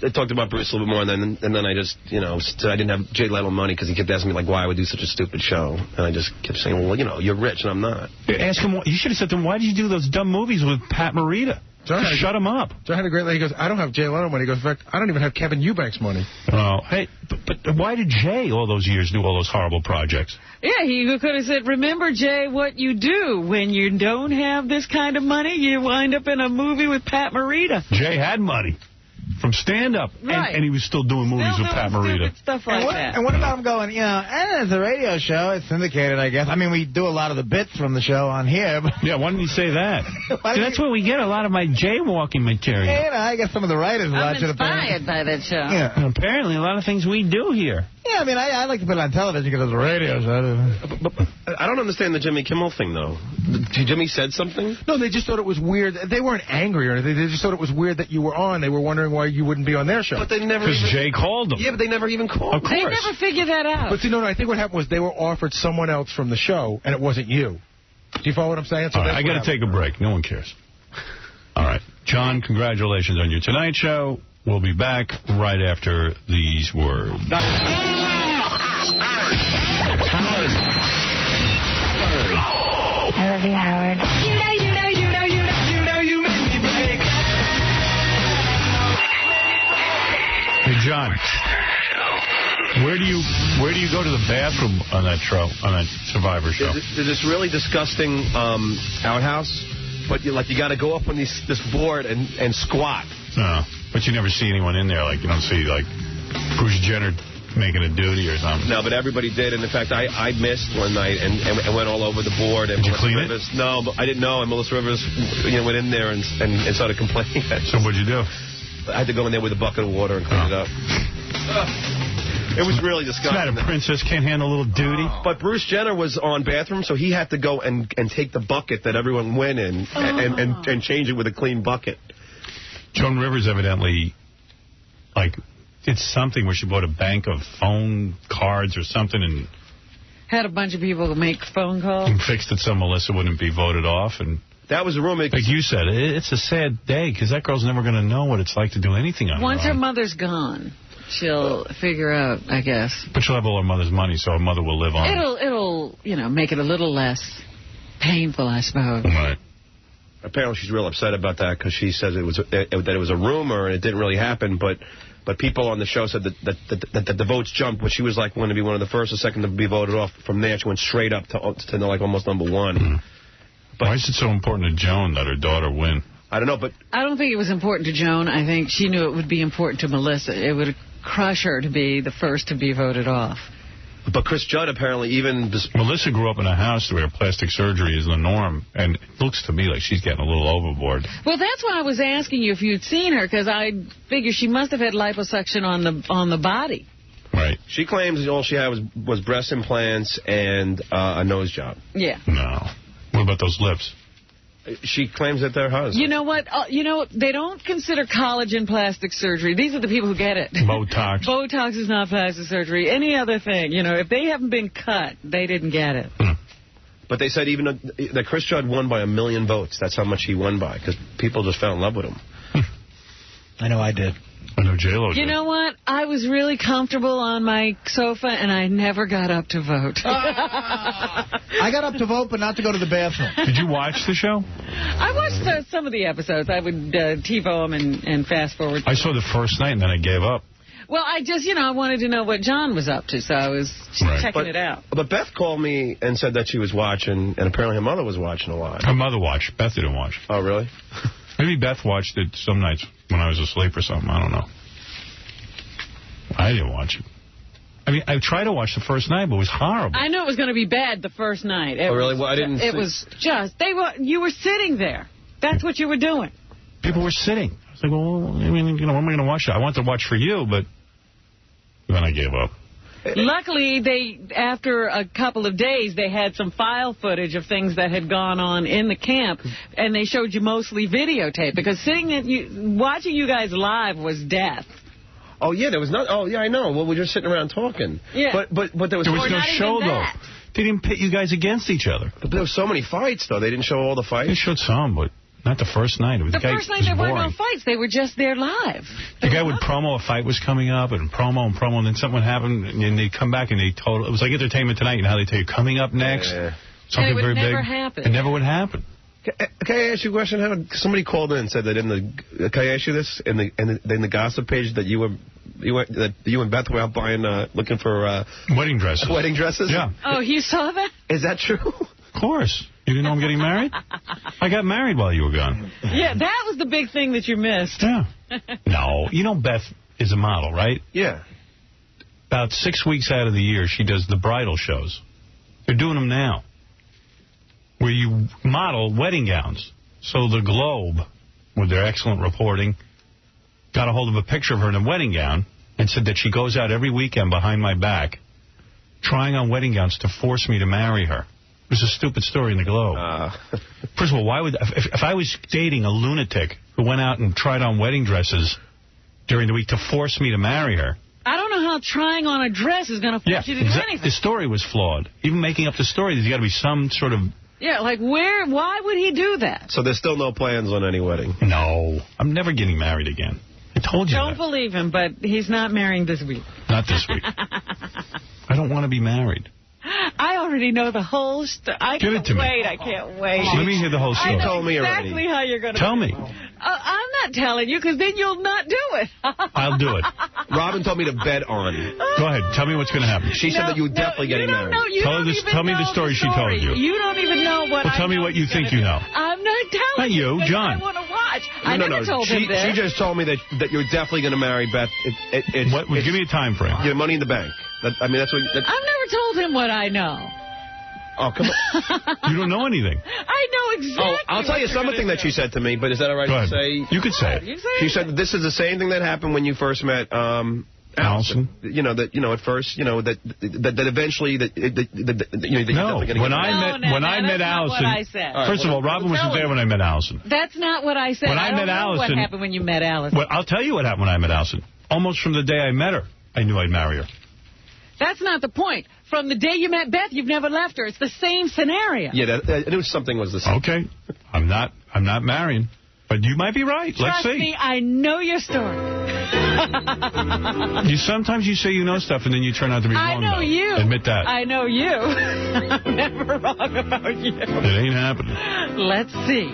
talked about Bruce a little bit more, and then I just, said I didn't have Jay Leno money because he kept asking me, like, why I would do such a stupid show. And I just kept saying, well, you're rich and I'm not. Ask him, you should have said to him, why did you do those dumb movies with Pat Morita? Shut him up. John had a great line. He goes, I don't have Jay Leno money. He goes, in fact, I don't even have Kevin Eubanks money. Oh, hey, but why did Jay all those years do all those horrible projects? Yeah, he could have said, remember, Jay, what you do. When you don't have this kind of money, you wind up in a movie with Pat Morita. Jay had money from stand-up, right. and he was still doing movies with Pat Morita. Stuff like that. And what about him going, it's a radio show, it's syndicated, I guess. I mean, we do a lot of the bits from the show on here. But yeah, why didn't you say that? That's where we get a lot of my jaywalking material. Yeah, I guess some of the writers watch it. I'm inspired by that show. Yeah. And apparently, a lot of things we do here. Yeah, I mean, I like to put it on television because it's a radio show. But I don't understand the Jimmy Kimmel thing, though. Jimmy said something? No, they just thought it was weird. They weren't angry or anything. They just thought it was weird that you were on. They were wondering why you wouldn't be on their show. But they never Because Jay called them. Yeah, but they never even called. Of course. They never figured that out. But see, no, I think what happened was they were offered someone else from the show, and it wasn't you. Do you follow what I'm saying? So All right, I got to take a break. No one cares. All right. John, congratulations on your Tonight Show. We'll be back right after these words. I love you, Howard. Hey, John. Where do you go to the bathroom on that show, on that Survivor show? There's this really disgusting outhouse, but you got to go up on this board and squat. No, but you never see anyone in there. Like, you don't see, like, Bruce Jenner making a duty or something. No, but everybody did. And, in fact, I missed one night and went all over the board. And did you clean it? No, but I didn't know. And Melissa Rivers went in there and started complaining. So what'd you do? I had to go in there with a bucket of water and clean it up. It was really disgusting. It's not a princess can't handle a little duty. But Bruce Jenner was on bathroom, so he had to go and take the bucket that everyone went in and change it with a clean bucket. Joan Rivers evidently, like, did something where she bought a bank of phone cards or something and had a bunch of people make phone calls. And fixed it so Melissa wouldn't be voted off. And that was a rumor. Like you said, it's a sad day because that girl's never going to know what it's like to do anything on Once her own. her mother's gone, she'll figure out, I guess. But she'll have all her mother's money, so her mother will live on. It'll make it a little less painful, I suppose. Right. Apparently she's real upset about that because she says that it was a rumor and it didn't really happen, but people on the show said that the votes jumped, but she was like going to be one of the first or second to be voted off. From there, she went straight up to like almost number one. Mm-hmm. But why is it so important to Joan that her daughter win? I don't know, but I don't think it was important to Joan. I think she knew it would be important to Melissa. It would crush her to be the first to be voted off. But Chris Judd apparently even... Melissa grew up in a house where plastic surgery is the norm, and it looks to me like she's getting a little overboard. Well, that's why I was asking you if you'd seen her, because I figure she must have had liposuction on the body. Right. She claims all she had was breast implants and a nose job. Yeah. No. What about those lips? She claims that they're hers. You know what? They don't consider collagen plastic surgery. These are the people who get it. Botox. Botox is not plastic surgery. Any other thing. If they haven't been cut, they didn't get it. But they said even that Chris Judd won by 1 million votes. That's how much he won by, because people just fell in love with him. I know I did. I know J-Lo did. You know what? I was really comfortable on my sofa, and I never got up to vote. I got up to vote, but not to go to the bathroom. Did you watch the show? I watched some of the episodes. I would TiVo them and fast forward. I saw the first night, and then I gave up. Well, I just, I wanted to know what John was up to, so I was checking it out. But Beth called me and said that she was watching, and apparently her mother was watching a lot. Her mother watched. Beth didn't watch. Oh, really? Maybe Beth watched it some nights when I was asleep or something. I don't know. I didn't watch it. I mean, I tried to watch the first night, but it was horrible. I knew it was going to be bad the first night. Oh, really? Well, I didn't. It was just, you were sitting there. That's what you were doing. People were sitting. I was like, well, I mean, when am I going to watch it? I wanted to watch for you, but then I gave up. Luckily, after a couple of days, they had some file footage of things that had gone on in the camp, and they showed you mostly videotape, because watching you guys live was death. Oh, yeah, there was not. Oh, yeah, I know. Well, we're just sitting around talking. Yeah. But there was no show, though. They didn't pit you guys against each other. But there were so many fights, though. They didn't show all the fights. They showed some, but Not the first night. It was The first night there were no fights. They were just there live. The guy would promo a fight was coming up and promo, and then something would happen, and they'd come back and they told it was like Entertainment Tonight, and how they tell you coming up next, something very big. Happen. It never would happen. Can I ask you a question? Somebody called in and said that can I ask you this in the gossip page that you and Beth were out buying looking for wedding dresses. Wedding dresses? Yeah. Oh, you saw that? Is that true? Of course. You didn't know I'm getting married? I got married while you were gone. Yeah, that was the big thing that you missed. Yeah. No, you know Beth is a model, right? Yeah. About 6 weeks out of the year, she does the bridal shows. They're doing them now, where you model wedding gowns. So the Globe, with their excellent reporting, got a hold of a picture of her in a wedding gown and said that she goes out every weekend behind my back trying on wedding gowns to force me to marry her. It was a stupid story in the Globe. First of all, why would if I was dating a lunatic who went out and tried on wedding dresses during the week to force me to marry her? I don't know how trying on a dress is going to force you to do anything. The story was flawed. Even making up the story, there's got to be some sort of... Yeah, like why would he do that? So there's still no plans on any wedding? No. I'm never getting married again. I told you Don't believe him, but he's not marrying this week. Not this week. I don't want to be married. I already know the whole story. I can't wait. I can't wait. Let me hear the whole story. I know exactly how you're going to Tell me. I'm not telling you, because then you'll not do it. I'll do it. Robin told me to bet on. Go ahead. Tell me what's going to happen. She said that you were definitely getting married. Tell me the story she told you. You don't even know what Well, tell me what you think you know. I'm not telling you. Not you, John. I want to watch. I never told him this. She just told me that you're definitely going to marry Beth. Give me a time frame. Your money in the bank. That's what. I've never told him what I know. Oh, come on. You don't know anything. I know exactly. Oh, I'll tell you something that she said to me, but is that all right to say? You could say it. She said this is the same thing that happened when you first met Allison. At first, that eventually when I met Allison. First of all, Robin wasn't there when I met Allison. That's not what I said. When I met Allison, what happened when you met Allison? Well, I'll tell you what happened when I met Allison. Almost from the day I met her, I knew I'd marry her. That's not the point. From the day you met Beth, you've never left her. It's the same scenario. Yeah, I knew something was the same. Okay. I'm not marrying. But you might be right. Let's see. Trust me, I know your story. Sometimes you say you know stuff, and then you turn out to be wrong. I know you. Admit that. I know you. I'm never wrong about you. It ain't happening. Let's see.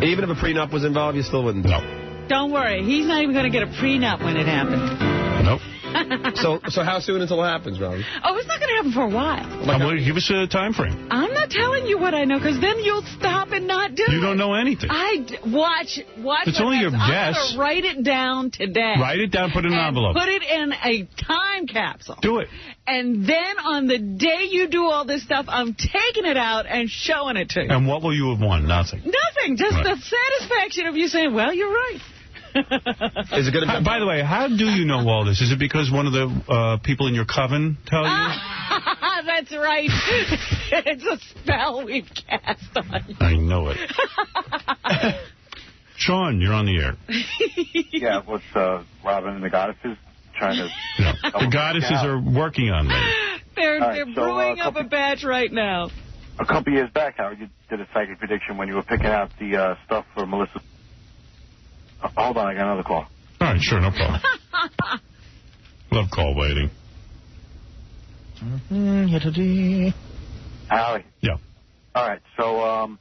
Even if a prenup was involved, you still wouldn't. No. Don't worry. He's not even going to get a prenup when it happens. Nope. So how soon until it happens, Robin? Oh, it's not going to happen for a while. Give us a time frame. I'm not telling you what I know, because then you'll stop and not do it. You don't know anything. Watch. It's only your guess. I'm going to write it down today. Write it down, put it in an envelope. Put it in a time capsule. Do it. And then on the day you do all this stuff, I'm taking it out and showing it to you. And what will you have won? Nothing. Nothing. Just the satisfaction of you saying, well, you're right. Is it going to? By the way, how do you know all this? Is it because one of the people in your coven tell you? That's right. It's a spell we've cast on you. I know it. Sean, you're on the air. Yeah, what's Robin and the Goddesses trying to... No, the Goddesses are working on me. They're brewing up a batch right now. A couple years back, Howard, you did a psychic prediction when you were picking out the stuff for Melissa. Hold on, I got another call. All right, sure, no problem. Love call waiting. Howie. Yeah. All right, so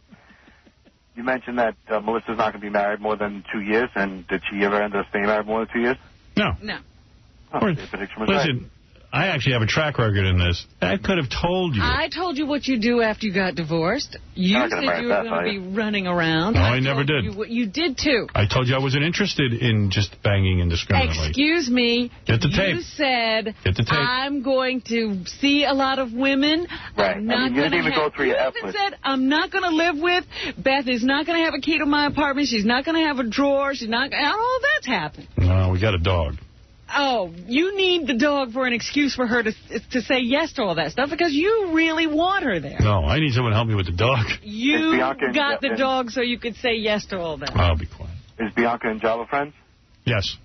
you mentioned that Melissa's not going to be married more than 2 years, and did she ever end up staying married more than 2 years? No. No. Oh, the prediction was right. Listen, I actually have a track record in this. I could have told you. I told you what you do after you got divorced. You said you were going to be running around. No, I never did. You did, too. I told you I wasn't interested in just banging indiscriminately. Excuse me. Get the tape. You said, Get the tape. I'm going to see a lot of women. Right. I'm not you didn't even go through your efforts. said, I'm not going to live with. Beth is not going to have a key to my apartment. She's not going to have a drawer. She's not. All that's happened. No, we got a dog. Oh, you need the dog for an excuse for her to say yes to all that stuff, because you really want her there. No, I need someone to help me with the dog. You got the dog so you could say yes to all that. I'll be quiet. Is Bianca and Java friends? Yes.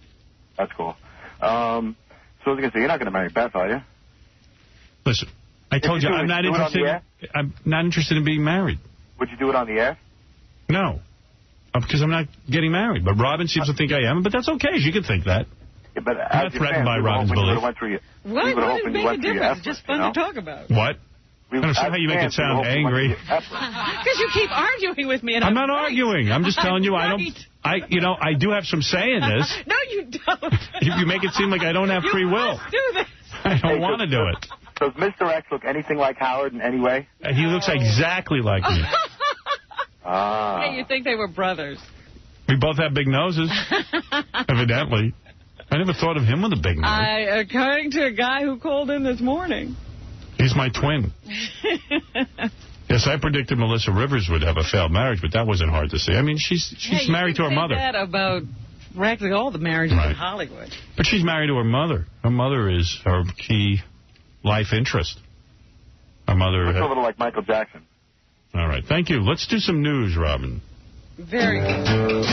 That's cool. So I was going to say, you're not going to marry Beth, are you? Listen, I told you I'm not interested. I'm not interested in being married. Would you do it on the air? No. Because I'm not getting married. But Robin seems to think I am. But that's okay. She can think that. Yeah, but I'm not threatened by Robin's belief. What? What does it make a difference? It's just fun to talk about. What? I don't understand how you make it sound angry. Because you keep arguing with me. And I'm not arguing. I'm just telling you I do have some say in this. No, you don't. You make it seem like I don't have free will. Must do this. I don't want to do it. Does Mr. X look anything like Howard in any way? He looks exactly like me. Hey, you think they were brothers? We both have big noses, evidently. I never thought of him with a big nose. According to a guy who called in this morning. He's my twin. Yes, I predicted Melissa Rivers would have a failed marriage, but that wasn't hard to see. I mean, she's married to her mother. You can say that about practically all the marriages in Hollywood. But she's married to her mother. Her mother is her key life interest. Her mother... Looks a little like Michael Jackson. All right. Thank you. Let's do some news, Robin. Very good.